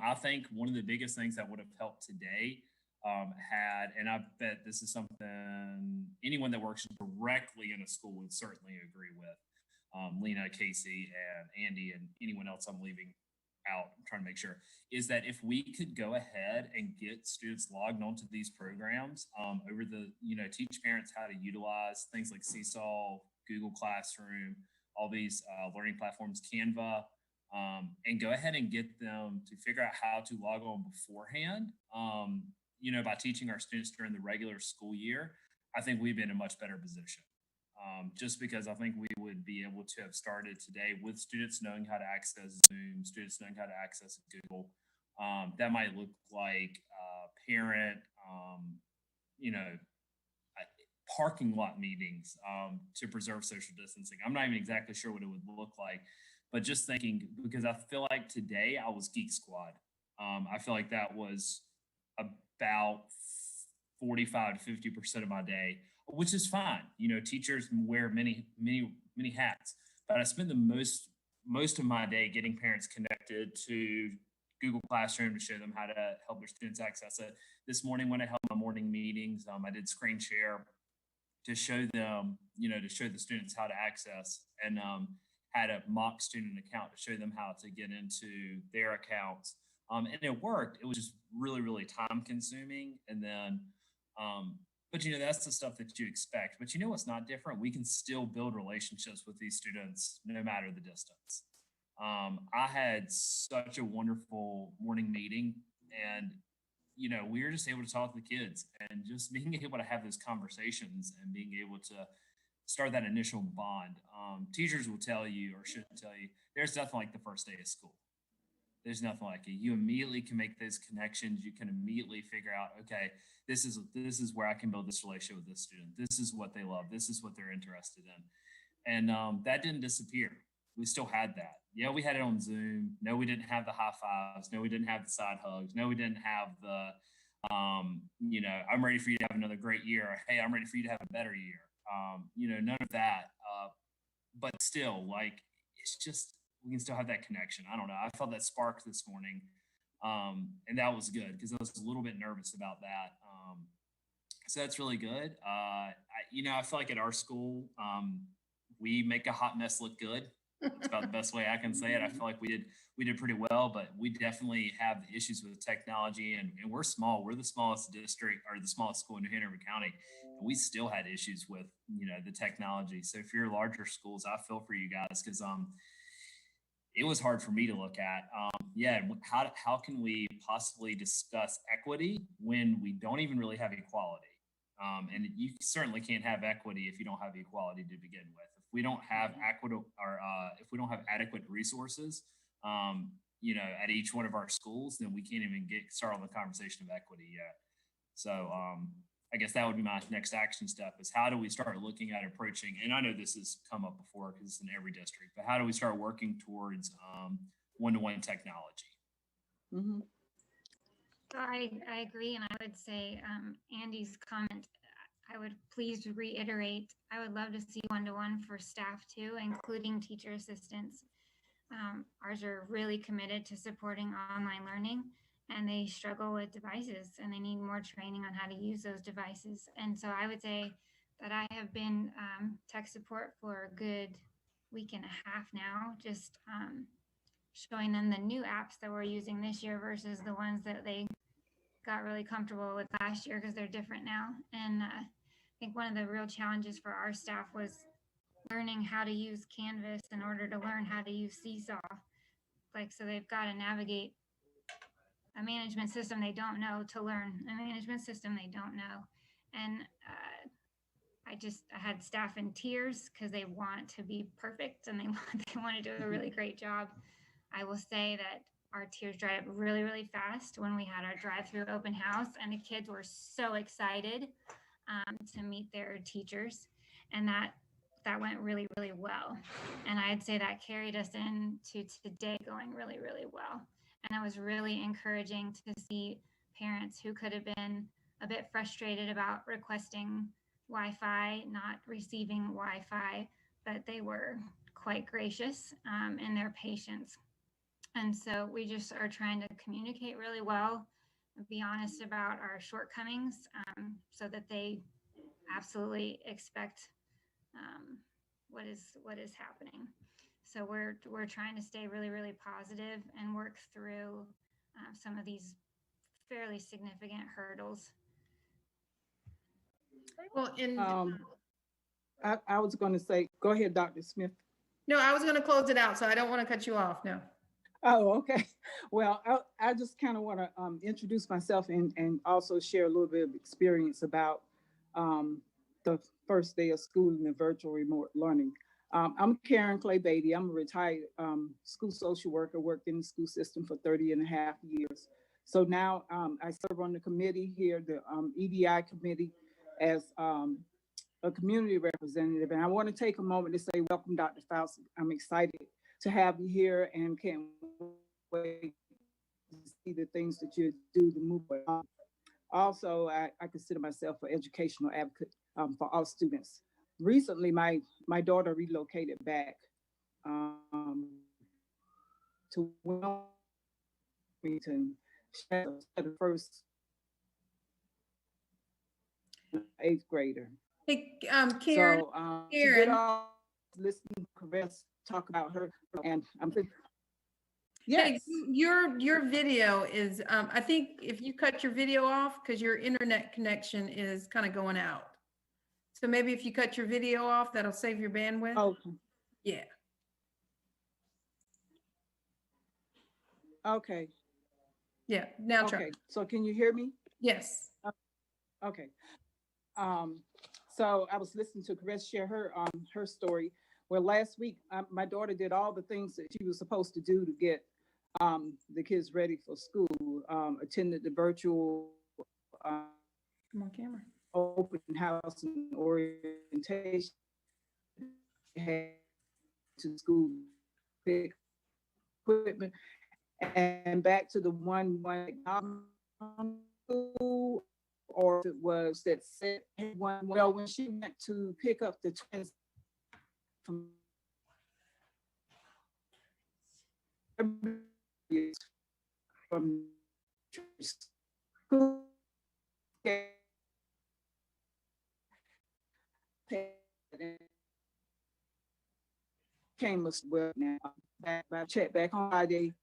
I think one of the biggest things that would have helped today and I bet this is something anyone that works directly in a school would certainly agree with, Lena, Casey, and Andy, and anyone else I'm leaving out, I'm trying to make sure, is that if we could go ahead and get students logged onto these programs over teach parents how to utilize things like Seesaw, Google Classroom, all these learning platforms, Canva, and go ahead and get them to figure out how to log on beforehand, by teaching our students during the regular school year, I think we'd be in a much better position. Just because I think we would be able to have started today with students knowing how to access Zoom, students knowing how to access Google. That might look like parent, parking lot meetings to preserve social distancing. I'm not even exactly sure what it would look like, but just thinking, because I feel like today I was Geek Squad. I feel like that was about 45 to 50% of my day, which is fine. Teachers wear many hats, but I spend the most of my day getting parents connected to Google Classroom to show them how to help their students access it. This morning when I held my morning meetings, I did screen share to show them, to show the students how to access, and had a mock student account to show them how to get into their accounts. And it worked. It was just really, really time consuming. And then, but that's the stuff that you expect. But what's not different? We can still build relationships with these students no matter the distance. I had such a wonderful morning meeting, and we were just able to talk to the kids and just being able to have those conversations and being able to start that initial bond. Teachers will tell you, or should tell you, there's nothing like the first day of school. There's nothing like it. You immediately can make those connections. You can immediately figure out, okay, this is where I can build this relationship with this student. This is what they love. This is what they're interested in. And that didn't disappear. We still had that. Yeah, we had it on Zoom. No, we didn't have the high fives. No, we didn't have the side hugs. No, we didn't have the, I'm ready for you to have another great year. Or, hey, I'm ready for you to have a better year. None of that. But still, like, it's just, we can still have that connection. I don't know. I felt that spark this morning. And that was good because I was a little bit nervous about that. So that's really good. I feel like at our school, we make a hot mess look good. It's about the best way I can say it. I feel like we did pretty well, but we definitely have issues with technology, and we're small. We're the smallest district, or the smallest school in New Hanover County, and we still had issues with the technology. So if you're larger schools, I feel for you guys because it was hard for me to look at. How can we possibly discuss equity when we don't even really have equality? And you certainly can't have equity if you don't have equality to begin with. If we don't have if we don't have adequate resources, at each one of our schools, then we can't even get started on the conversation of equity yet. So I guess that would be my next action step is how do we start looking at approaching, and I know this has come up before because it's in every district, but how do we start working towards one-to-one technology? Mm-hmm. So I agree. And I would say Andy's comment, I would please reiterate, I would love to see one-to-one for staff too, including teacher assistants. Ours are really committed to supporting online learning, and they struggle with devices and they need more training on how to use those devices. And so I would say that I have been tech support for a good week and a half now, just showing them the new apps that we're using this year versus the ones that they got really comfortable with last year because they're different now. And I think one of the real challenges for our staff was learning how to use Canvas in order to learn how to use Seesaw. So they've got to navigate a management system they don't know to learn a management system they don't know. And I had staff in tears because they want to be perfect and they want to do a really great job. I will say that our tears dried up really, really fast when we had our drive-through open house, and the kids were so excited to meet their teachers, and that went really, really well. And I'd say that carried us into today going really, really well. And it was really encouraging to see parents who could have been a bit frustrated about requesting Wi-Fi, not receiving Wi-Fi, but they were quite gracious in their patience. And so we just are trying to communicate really well, be honest about our shortcomings so that they absolutely expect what is happening. So we're trying to stay really, really positive and work through some of these fairly significant hurdles. Well, I was going to say, go ahead, Dr. Smith. No, I was going to close it out, so I don't want to cut you off. No. Oh, okay. Well, I just kind of want to introduce myself and also share a little bit of experience about the first day of school in the virtual remote learning. I'm Karen Clay Beatty. I'm a retired school social worker, worked in the school system for 30 and a half years. So now I serve on the committee here, the E.D.I committee, as a community representative. And I want to take a moment to say, welcome, Dr. Faust. I'm excited to have you here and can't wait to see the things that you do to move on. Also, I consider myself an educational advocate for all students. Recently, my daughter relocated back to Wilmington. She had the first 8th grader. Hey, Karen. So Karen. to get off, listening to talk about her, and I'm thinking, yes. Hey, your video is, I think if you cut your video off, because your internet connection is kind of going out. So maybe if you cut your video off, that'll save your bandwidth. Okay. Yeah. Okay. Yeah, now try. Okay, so can you hear me? Yes. Okay. So I was listening to Chris share her story. Well, last week, my daughter did all the things that she was supposed to do to get the kids ready for school. Attended the virtual Come on camera. open house and orientation. Had to school pick equipment and back to the one school, or if it was that set one. Well, when she went to pick up the twins from school, came as well now. Back check back on Friday.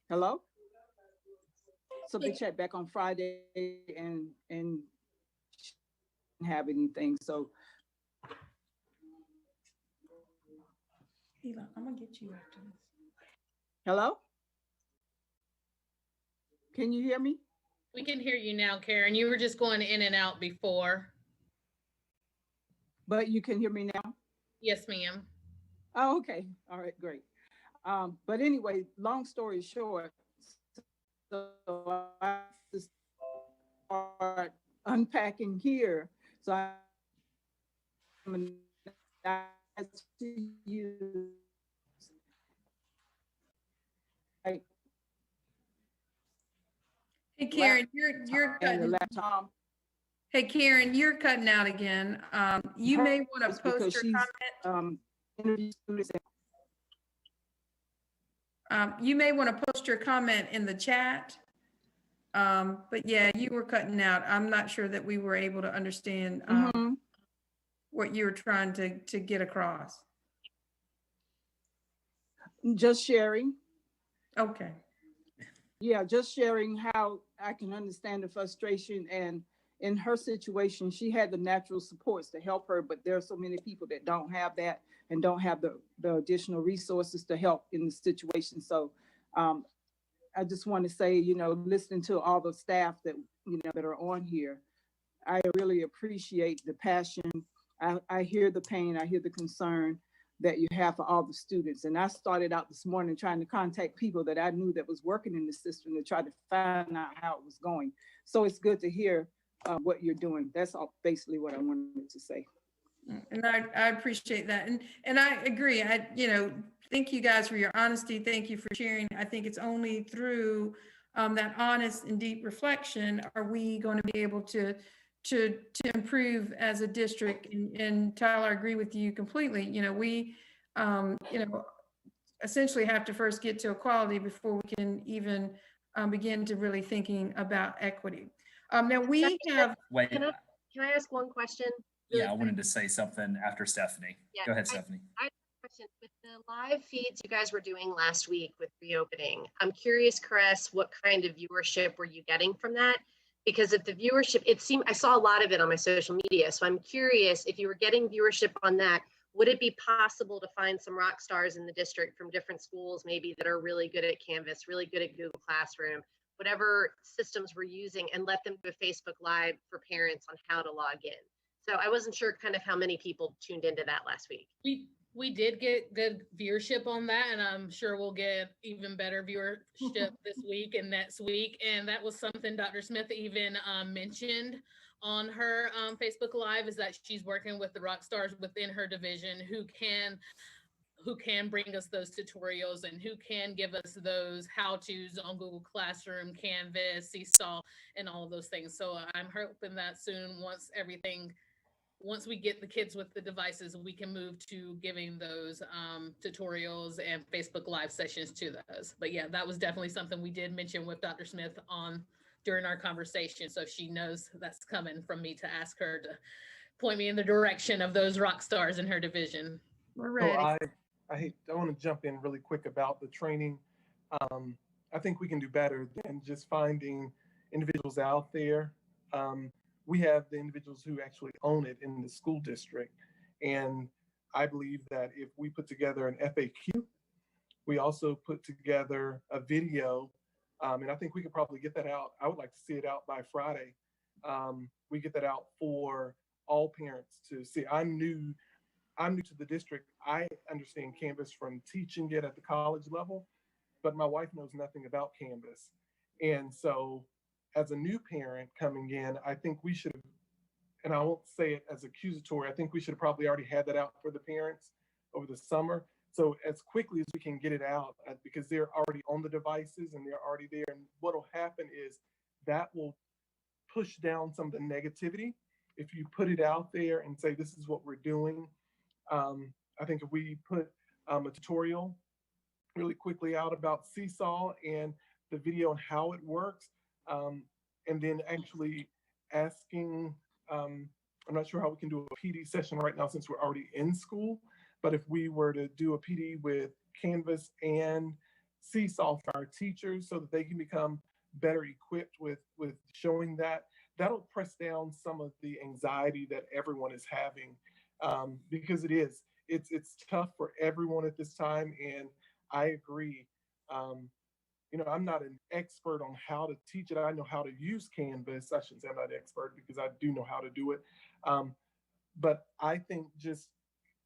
Hello? So they checked back on Friday and didn't have anything. So Eli, I'm gonna get you after this. hello? Can you hear me? We can hear you now, Karen. You were just going in and out before. But you can hear me now? Yes, ma'am. Oh, okay. All right, great. But anyway, long story short, so I just start unpacking here. So I'm asked to use like Hey Karen, you're cutting. laptop. Hey Karen, you're cutting out again. You may want to post your comment. Interview students. You may want to post your comment in the chat. But yeah, you were cutting out. I'm not sure that we were able to understand what you were trying to get across. Just sharing. Okay. Yeah, just sharing how I can understand the frustration. And in her situation, she had the natural supports to help her, but there are so many people that don't have that and don't have the additional resources to help in the situation. So I just want to say, listening to all the staff that, that are on here, I really appreciate the passion. I hear the pain, I hear the concern that you have for all the students. And I started out this morning trying to contact people that I knew that was working in the system to try to find out how it was going. So it's good to hear what you're doing. That's all basically what I wanted to say. And I appreciate that. And I agree. Thank you guys for your honesty. Thank you for sharing. I think it's only through that honest and deep reflection are we going to be able to improve as a district. And Tyler, I agree with you completely. We essentially have to first get to equality before we can even begin to really thinking about equity. Now we have. Wait. Can I ask one question? Yeah, I wanted to say something after Stephanie. Yeah, go ahead, Stephanie. I have a question. With the live feeds you guys were doing last week with reopening, I'm curious, Chris, what kind of viewership were you getting from that? Because if the viewership, I saw a lot of it on my social media. So I'm curious if you were getting viewership on that, would it be possible to find some rock stars in the district from different schools, maybe that are really good at Canvas, really good at Google Classroom, whatever systems we're using, and let them do a Facebook Live for parents on how to log in? So I wasn't sure kind of how many people tuned into that last week. We did get good viewership on that, and I'm sure we'll get even better viewership this week and next week. And that was something Dr. Smith even mentioned on her Facebook Live, is that she's working with the rock stars within her division who can bring us those tutorials and who can give us those how-tos on Google Classroom, Canvas, Seesaw, and all of those things. So I'm hoping that soon, once we get the kids with the devices, we can move to giving those tutorials and Facebook Live sessions to those. But yeah, that was definitely something we did mention with Dr. Smith during our conversation. So she knows that's coming from me to ask her to point me in the direction of those rock stars in her division. We're ready. So I want to jump in really quick about the training. I think we can do better than just finding individuals out there. We have the individuals who actually own it in the school district. And I believe that if we put together an FAQ We also put together a video, and I think we could probably get that out. I would like to see it out by Friday. We get that out for all parents to see. I'm new to the district. I understand Canvas from teaching it at the college level, but my wife knows nothing about Canvas. And so as a new parent coming in, I think we should, and I won't say it as accusatory, I think we should have probably already had that out for the parents over the summer. So as quickly as we can get it out, because they're already on the devices and they're already there. And what will happen is that will push down some of the negativity. If you put it out there and say, this is what we're doing. I think if we put a tutorial really quickly out about Seesaw and the video and how it works, and then actually asking, I'm not sure how we can do a PD session right now since we're already in school, but if we were to do a PD with Canvas and Seesaw for our teachers so that they can become better equipped with showing that, that'll press down some of the anxiety that everyone is having, because it's tough for everyone at this time. And I agree. I'm not an expert on how to teach it. I know how to use Canvas. I shouldn't say I'm not an expert because I do know how to do it. But I think just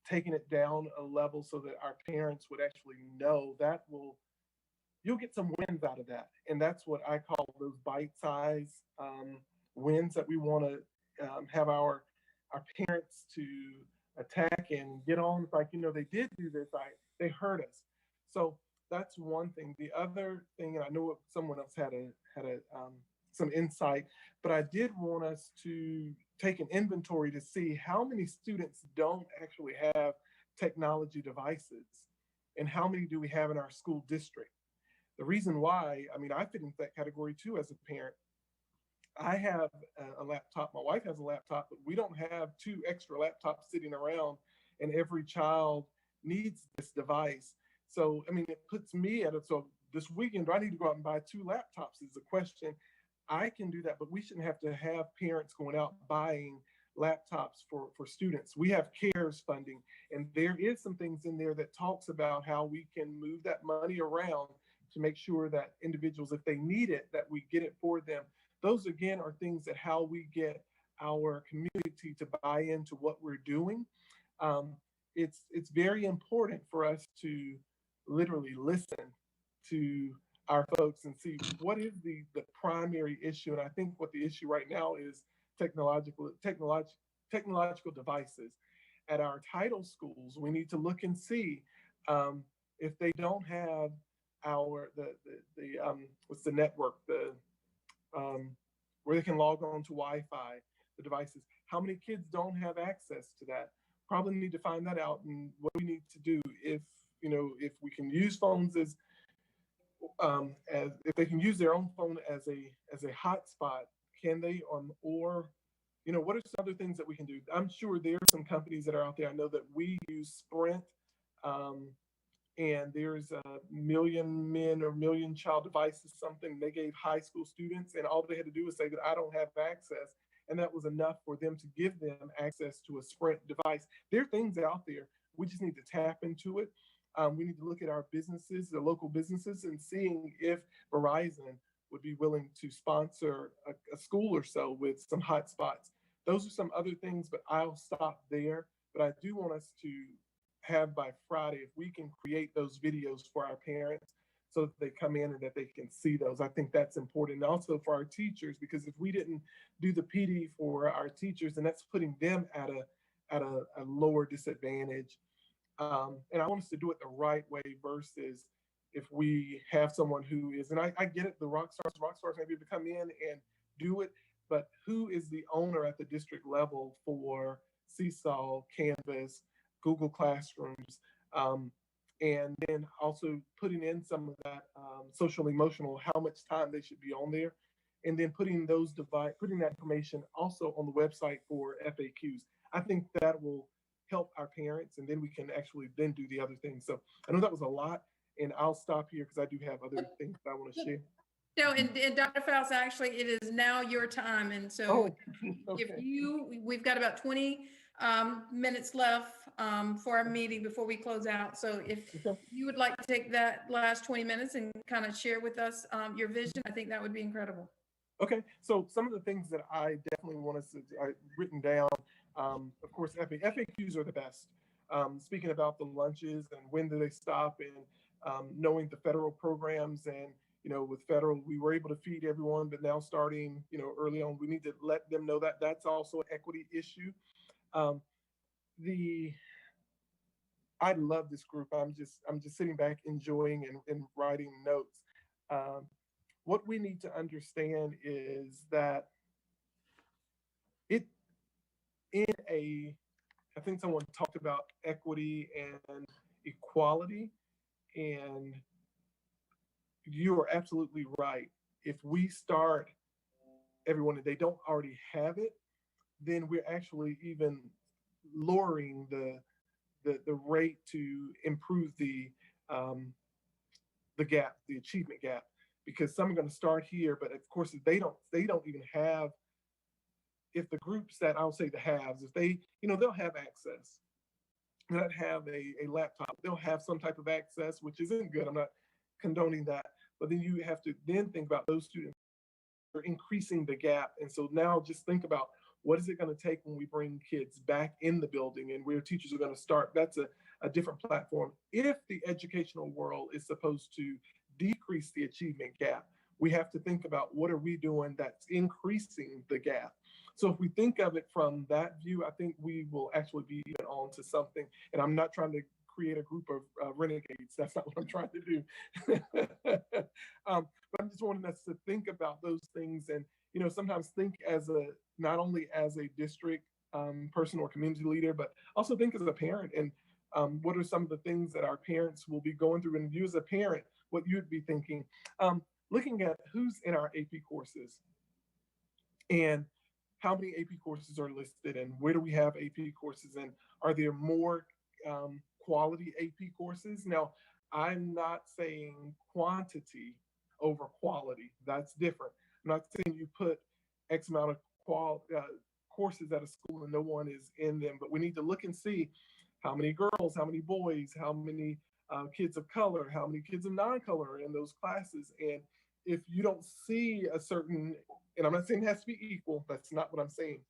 taking it down a level so that our parents would actually know, you'll get some wins out of that. And that's what I call those bite-sized wins that we want to have our parents to attack and get on. It's like, they did do this, they heard us. So that's one thing. The other thing, and I know someone else had some insight, but I did want us to take an inventory to see how many students don't actually have technology devices and how many do we have in our school district. The reason why, I fit into that category too as a parent. I have a laptop, my wife has a laptop, but we don't have 2 extra laptops sitting around, and every child needs this device. So, it puts me so this weekend, do I need to go out and buy 2 laptops is the question. I can do that, but we shouldn't have to have parents going out buying laptops for students. We have CARES funding, and there is some things in there that talks about how we can move that money around to make sure that individuals, if they need it, that we get it for them. Those, again, are things that how we get our community to buy into what we're doing. It's very important for us to literally listen to our folks and see what is the primary issue. And I think what the issue right now is technological devices. At our title schools, we need to look and see if they don't have what's the network, where they can log on to Wi-Fi, the devices. How many kids don't have access to that? Probably need to find that out, and what we need to do if we can use phones as if they can use their own phone as a hotspot, can they? Or what are some other things that we can do? I'm sure there are some companies that are out there. I know that we use Sprint, and there's a Million Men or Million Child Devices, something they gave high school students, and all they had to do was say that I don't have access, and that was enough for them to give them access to a Sprint device. There are things out there. We just need to tap into it. We need to look at our businesses, the local businesses, and seeing if Verizon would be willing to sponsor a school or so with some hotspots. Those are some other things, but I'll stop there. But I do want us to have by Friday, if we can create those videos for our parents so that they come in and that they can see those. I think that's important. And also for our teachers, because if we didn't do the PD for our teachers, then that's putting them at a lower disadvantage. And I want us to do it the right way versus if we have someone who is, and I get it, the rock stars may be able to come in and do it, but who is the owner at the district level for Seesaw, Canvas, Google Classrooms, and then also putting in some of that social emotional, how much time they should be on there, and then putting that information also on the website for FAQs. I think that will help our parents, and then we can actually then do the other things. So I know that was a lot, and I'll stop here because I do have other things that I want to share. No, and Dr. Faust, actually, it is now your time. And so okay. we've got about 20 minutes left for our meeting before we close out. So if Okay. you would like to take that last 20 minutes and kind of share with us your vision, I think that would be incredible. Okay, so some of the things that I definitely want us to written down, of course, FAQs are the best. Speaking about the lunches and when do they stop, and knowing the federal programs, and with federal, we were able to feed everyone, but now starting early on, we need to let them know that that's also an equity issue. I love this group. I'm just sitting back enjoying and writing notes. What we need to understand is that I think someone talked about equity and equality, and you are absolutely right. If we start everyone and they don't already have it, then we're actually even lowering the rate to improve the gap, the achievement gap, because some are going to start here, but of course, if they don't even have, if the groups that I'll say the haves, if they, they'll have access, they'll not have a laptop, they'll have some type of access, which isn't good. I'm not condoning that, but then you have to then think about those students are increasing the gap. And so now just think about, what is it going to take when we bring kids back in the building and where teachers are going to start? That's a different platform. If the educational world is supposed to decrease the achievement gap, we have to think about, what are we doing that's increasing the gap? So if we think of it from that view, I think we will actually be even on to something. And I'm not trying to create a group of renegades. That's not what I'm trying to do. But I'm just wanting us to think about those things, and sometimes think as not only as a district person or community leader, but also think as a parent, and what are some of the things that our parents will be going through, and you as a parent, what you'd be thinking. Looking at who's in our AP courses and how many AP courses are listed, and where do we have AP courses, and are there more quality AP courses? Now, I'm not saying quantity over quality. That's different. I'm not saying you put X amount of courses at a school and no one is in them, but we need to look and see how many girls, how many boys, how many kids of color, how many kids of non-color are in those classes. And if you don't see a certain, and I'm not saying it has to be equal, that's not what I'm saying,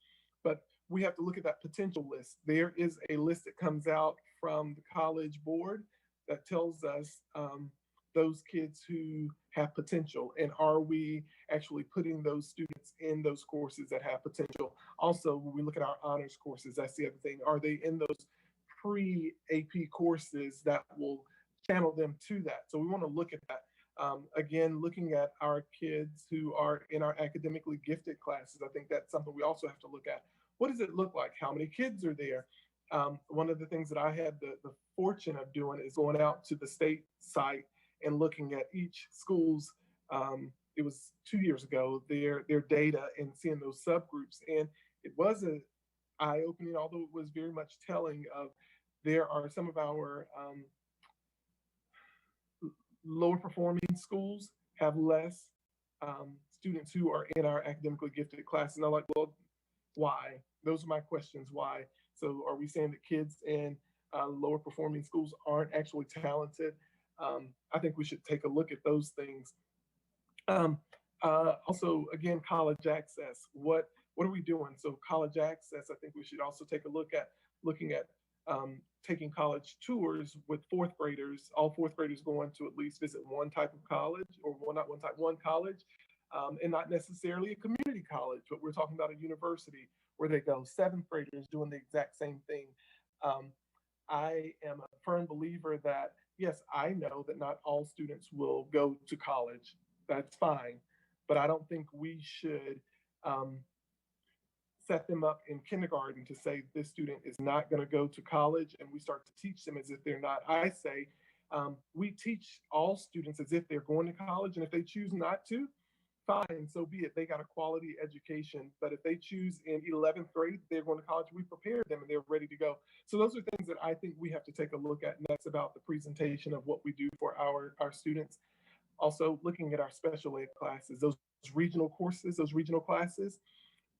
but we have to look at that potential list. There is a list that comes out from the College Board that tells us those kids who have potential, and are we actually putting those students in those courses that have potential? Also, when we look at our honors courses, that's the other thing. Are they in those pre-AP courses that will channel them to that? So we want to look at that. Again, looking at our kids who are in our academically gifted classes, I think that's something we also have to look at. What does it look like? How many kids are there? One of the things that I had the fortune of doing is going out to the state site and looking at each school's, it was 2 years ago, their data, and seeing those subgroups. And it was an eye-opening, although it was very much telling of, there are some of our lower performing schools have less students who are in our academically gifted classes. And I'm like, well, why? Those are my questions. Why? So are we saying that kids in lower performing schools aren't actually talented? I think we should take a look at those things. Also, again, college access. What are we doing? So college access, I think we should also take a look at looking at taking college tours with fourth graders, all fourth graders going to at least visit one type of college, or one college, and not necessarily a community college, but we're talking about a university where they go. Seventh graders doing the exact same thing. I am a firm believer that, yes, I know that not all students will go to college. That's fine. But I don't think we should set them up in kindergarten to say this student is not going to go to college, and we start to teach them as if they're not. I say we teach all students as if they're going to college, and if they choose not to, fine, so be it. They got a quality education. But if they choose in 11th grade they're going to college, we prepare them and they're ready to go. So those are things that I think we have to take a look at, and that's about the presentation of what we do for our students. Also, looking at our special ed classes, those regional courses, those regional classes,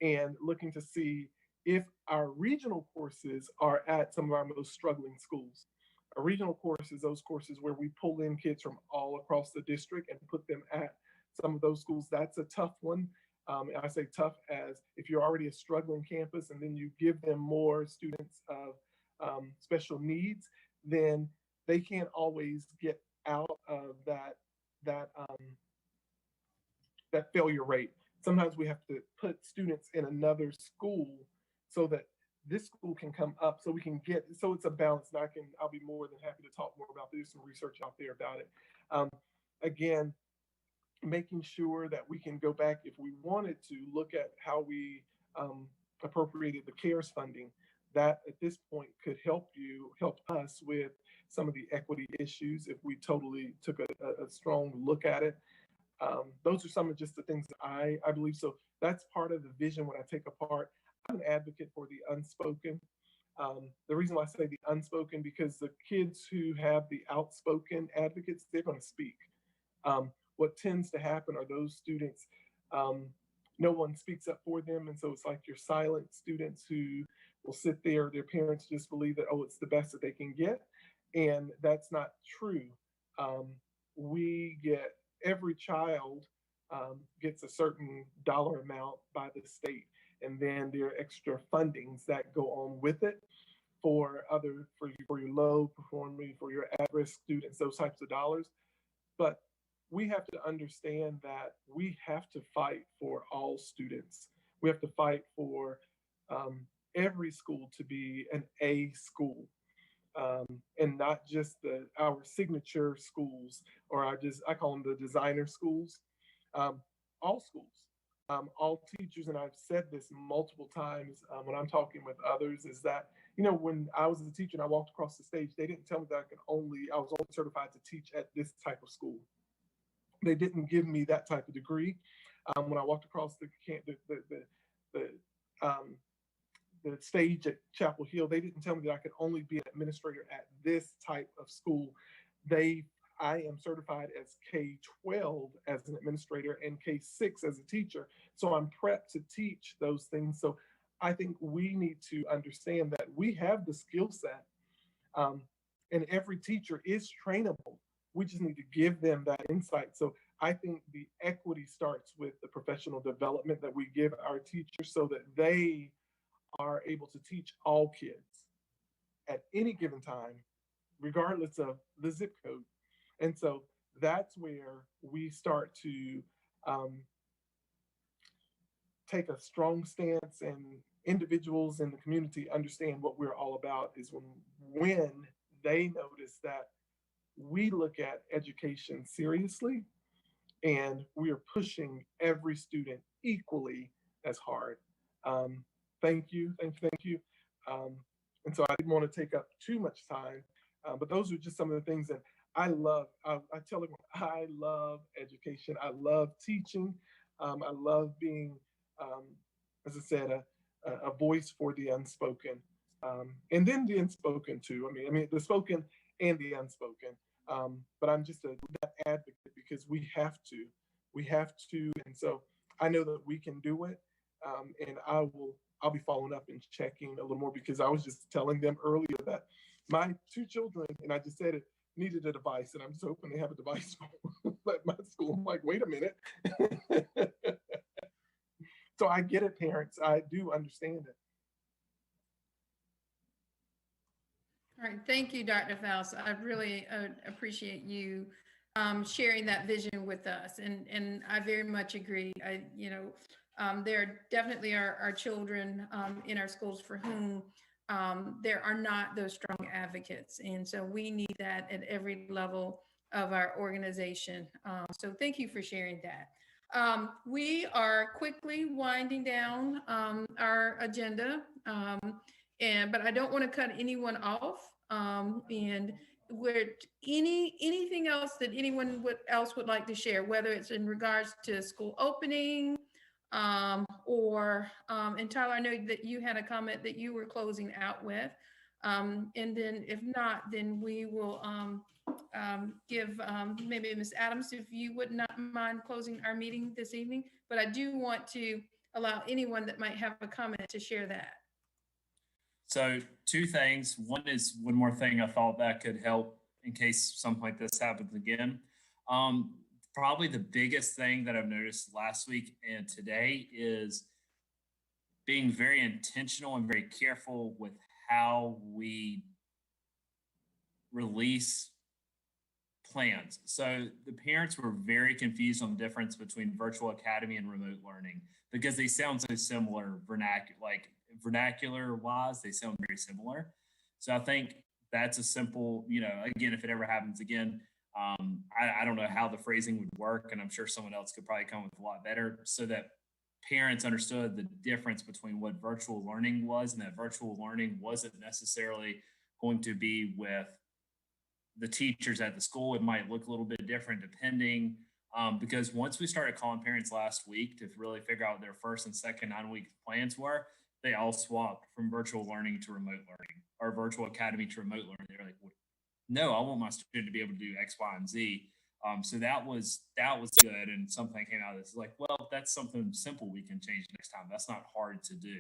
and looking to see if our regional courses are at some of our most struggling schools. Our regional courses, those courses where we pull in kids from all across the district and put them at some of those schools, that's a tough one. And I say tough as if you're already a struggling campus and then you give them more students of special needs, then they can't always get out of that failure rate. Sometimes we have to put students in another school so that this school can come up, so we can get, so it's a balance. And I'll be more than happy to talk more about this, some research out there about it. Again, making sure that we can go back, if we wanted to, look at how we appropriated the CARES funding. That at this point could help us with some of the equity issues if we totally took a strong look at it. Those are some of just the things that I believe. So that's part of the vision when I take apart. I'm an advocate for the unspoken. The reason why I say the unspoken, because the kids who have the outspoken advocates, they're going to speak. What tends to happen are those students, no one speaks up for them. And so it's like your silent students who will sit there, their parents just believe that, oh, it's the best that they can get. And that's not true. Every child gets a certain dollar amount by the state. And then there are extra fundings that go on with it for your low performing, for your at-risk students, those types of dollars. But we have to understand that we have to fight for all students. We have to fight for every school to be an A school, and not just our signature schools, or I call them the designer schools. All schools, all teachers, and I've said this multiple times when I'm talking with others, is that, when I was a teacher and I walked across the stage, they didn't tell me that I was only certified to teach at this type of school. They didn't give me that type of degree. When I walked across the stage at Chapel Hill, they didn't tell me that I could only be an administrator at this type of school. I am certified as K-12 as an administrator and K-6 as a teacher. So I'm prepped to teach those things. So I think we need to understand that we have the skill set, and every teacher is trainable. We just need to give them that insight. So I think the equity starts with the professional development that we give our teachers so that they are able to teach all kids at any given time, regardless of the zip code. And so that's where we start to take a strong stance, and individuals in the community understand what we're all about is when they notice that we look at education seriously and we are pushing every student equally as hard. Thank you. And so I didn't want to take up too much time, but those are just some of the things that I love. I tell everyone, I love education. I love teaching. I love being, as I said, a voice for the unspoken, and then the unspoken too. I mean, the spoken and the unspoken. But I'm just that advocate because we have to. And so I know that we can do it. And I'll be following up and checking a little more, because I was just telling them earlier that my two children, and I just said it, needed a device, and I'm just hoping they have a device at my school. I'm like, wait a minute. So I get it, parents. I do understand it. All right, thank you, Dr. Faust. I really appreciate you sharing that vision with us, and I very much agree. There definitely are children in our schools for whom there are not those strong advocates, and so we need that at every level of our organization. So thank you for sharing that. We are quickly winding down our agenda, but I don't want to cut anyone off. And anything else that anyone else would like to share, whether it's in regards to school opening, and Tyler, I know that you had a comment that you were closing out with. And then if not, then we will give maybe Ms. Adams, if you would not mind closing our meeting this evening. But I do want to allow anyone that might have a comment to share that. So two things. One is one more thing I thought that could help in case something like this happens again. Probably the biggest thing that I've noticed last week and today is being very intentional and very careful with how we release plans. So the parents were very confused on the difference between virtual academy and remote learning because they sound so similar vernacular wise, they sound very similar. So I think that's a simple, again, if it ever happens again, I don't know how the phrasing would work, and I'm sure someone else could probably come with a lot better so that parents understood the difference between what virtual learning was, and that virtual learning wasn't necessarily going to be with the teachers at the school. It might look a little bit different depending, because once we started calling parents last week to really figure out what their first and second 9-week plans were, they all swapped from virtual learning to remote learning, or virtual academy to remote learning. They're like, well, no, I want my student to be able to do X, Y, and Z. So that was good. And something came out of this like, well, that's something simple we can change next time. That's not hard to do.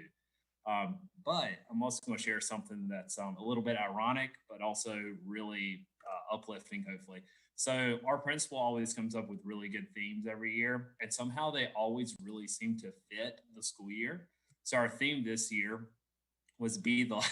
But I'm also going to share something that's a little bit ironic, but also really uplifting, hopefully. So our principal always comes up with really good themes every year, and somehow they always really seem to fit the school year. So our theme this year was be the,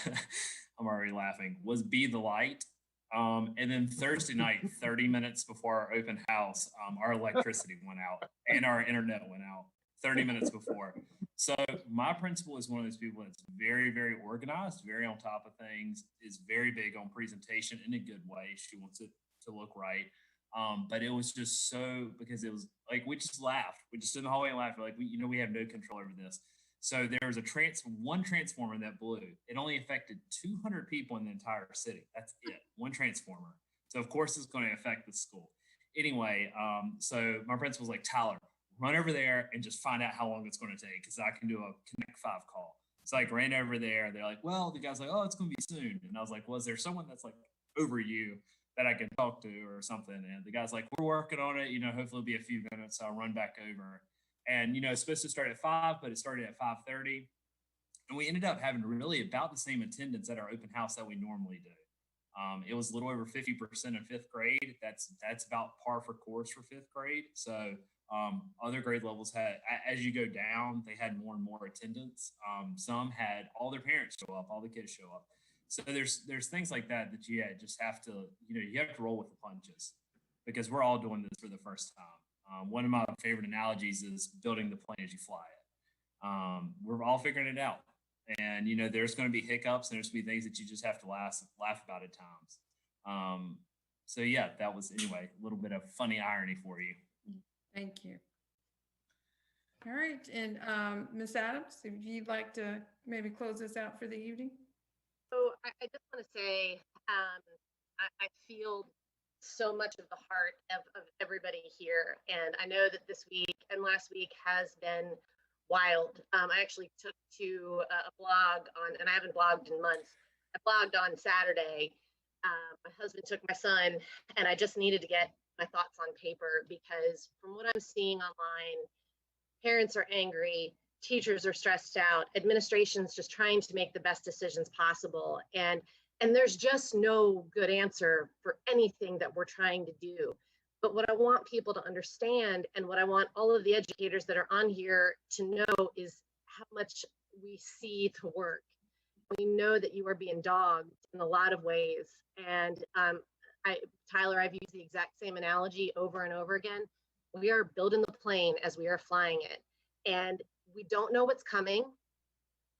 I'm already laughing, was be the light. And then Thursday night, 30 minutes before our open house, our electricity went out and our internet went out 30 minutes before. So my principal is one of those people that's very, very organized, very on top of things, is very big on presentation in a good way. She wants it to look right. But it was just so, because it was like, we just laughed. We just stood in the hallway and laughed. Like, we have no control over this. So there was one transformer that blew. It only affected 200 people in the entire city. That's it, one transformer. So of course it's going to affect the school. Anyway, so my principal's like, Tyler, run over there and just find out how long it's going to take, because I can do a Connect 5 call. So I ran over there. They're like, well, the guy's like, oh, it's going to be soon. And I was like, well, is there someone that's like over you that I can talk to or something? And the guy's like, we're working on it. Hopefully it'll be a few minutes. So I'll run back over. And, it's supposed to start at 5, but it started at 5:30. And we ended up having really about the same attendance at our open house that we normally do. It was a little over 50% in 5th grade. That's about par for course for 5th grade. So other grade levels had, as you go down, they had more and more attendance. Some had all their parents show up, all the kids show up. So there's things like that you just have to, you have to roll with the punches, because we're all doing this for the first time. One of my favorite analogies is building the plane as you fly it. We're all figuring it out. And, there's going to be hiccups, and there's going to be things that you just have to laugh about at times. So, yeah, that was, anyway, a little bit of funny irony for you. Thank you. All right. And Ms. Adams, if you'd like to maybe close this out for the evening. So I just want to say, I feel so much of the heart of everybody here. And I know that this week and last week has been wild. I actually took to a blog and I haven't blogged in months. I blogged on Saturday. My husband took my son, and I just needed to get my thoughts on paper, because from what I'm seeing online, parents are angry, teachers are stressed out, administration's just trying to make the best decisions possible. And there's just no good answer for anything that we're trying to do. But what I want people to understand, and what I want all of the educators that are on here to know, is how much we see the work. We know that you are being dogged in a lot of ways. And Tyler, I've used the exact same analogy over and over again. We are building the plane as we are flying it. And we don't know what's coming.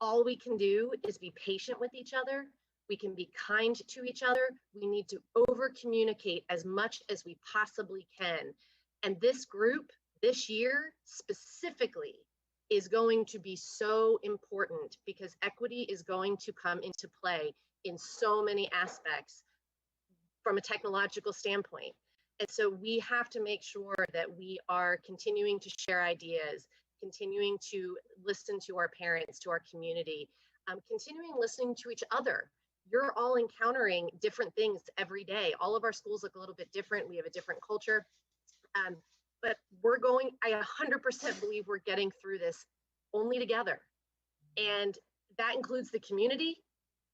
All we can do is be patient with each other. We can be kind to each other. We need to over communicate as much as we possibly can. And this group this year specifically is going to be so important, because equity is going to come into play in so many aspects from a technological standpoint. And so we have to make sure that we are continuing to share ideas, continuing to listen to our parents, to our community, continuing listening to each other. You're all encountering different things every day. All of our schools look a little bit different. We have a different culture. But I 100% believe we're getting through this only together. And that includes the community.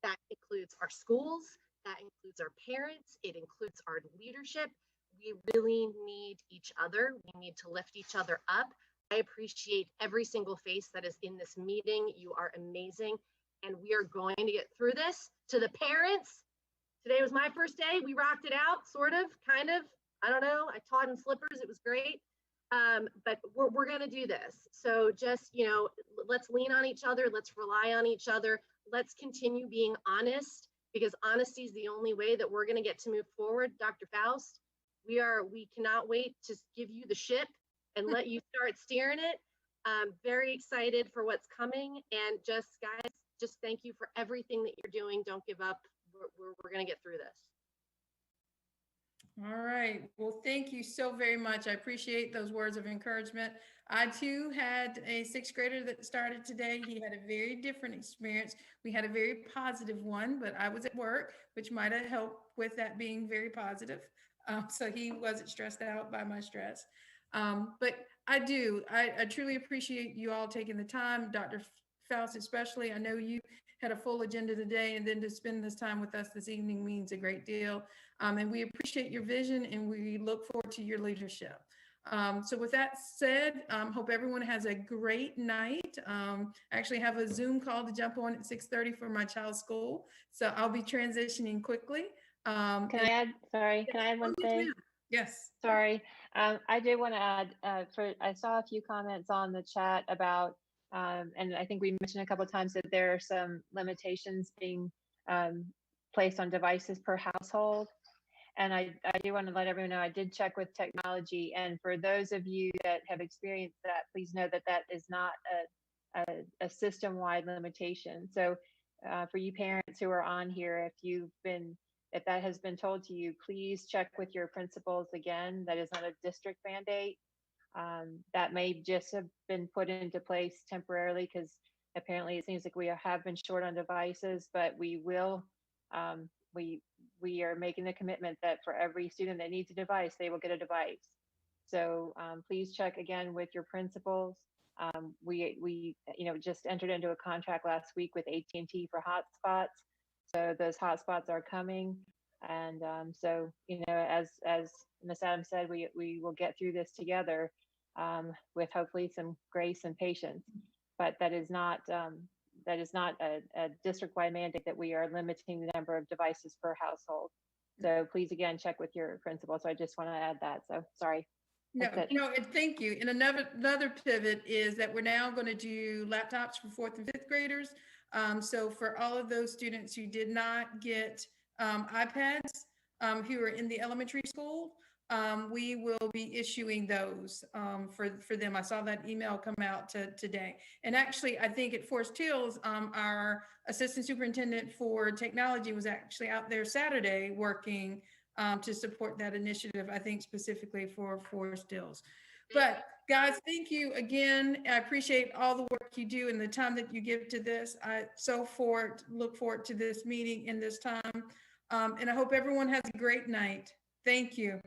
That includes our schools, that includes our parents, it includes our leadership. We really need each other. We need to lift each other up. I appreciate every single face that is in this meeting. You are amazing. And we are going to get through this. To the parents, today was my first day. We rocked it out, sort of, kind of. I don't know. I taught in slippers. It was great. But we're going to do this. So just, you know, let's lean on each other. Let's rely on each other. Let's continue being honest, because honesty is the only way that we're going to get to move forward. Dr. Faust, we cannot wait to give you the ship and let you start steering it. Very excited for what's coming. And just, guys, just thank you for everything that you're doing. Don't give up. We're going to get through this. All right. Well, thank you so very much. I appreciate those words of encouragement. I too had a sixth grader that started today. He had a very different experience. We had a very positive one, but I was at work, which might have helped with that being very positive. So he wasn't stressed out by my stress. But I truly appreciate you all taking the time, Dr. Faust especially. I know you had a full agenda today, and then to spend this time with us this evening means a great deal. And we appreciate your vision, and we look forward to your leadership. So with that said, hope everyone has a great night. I actually have a Zoom call to jump on at 6:30 for my child's school. So I'll be transitioning quickly. Can I add one thing? Yes. Sorry. I did want to add, I saw a few comments on the chat about, and I think we mentioned a couple of times that there are some limitations being placed on devices per household. And I do want to let everyone know, I did check with technology. And for those of you that have experienced that, please know that that is not a system-wide limitation. So for you parents who are on here, if that has been told to you, please check with your principals again. That is not a district mandate. That may just have been put into place temporarily because apparently it seems like we have been short on devices, but we will, we are making the commitment that for every student that needs a device, they will get a device. So please check again with your principals. We just entered into a contract last week with AT&T for hotspots. So those hotspots are coming. And so, as Ms. Adams said, we will get through this together with hopefully some grace and patience. But that is not a district-wide mandate that we are limiting the number of devices per household. So please, again, check with your principal. So I just want to add that. So sorry. No, and thank you. And another pivot is that we're now going to do laptops for 4th and 5th graders. So for all of those students who did not get iPads, who are in the elementary school, we will be issuing those for them. I saw that email come out today. And actually, I think at Forest Hills, our assistant superintendent for technology was actually out there Saturday working to support that initiative, I think specifically for Forest Hills. But guys, thank you again. I appreciate all the work you do and the time that you give to this. I look forward to this meeting in this time. And I hope everyone has a great night. Thank you.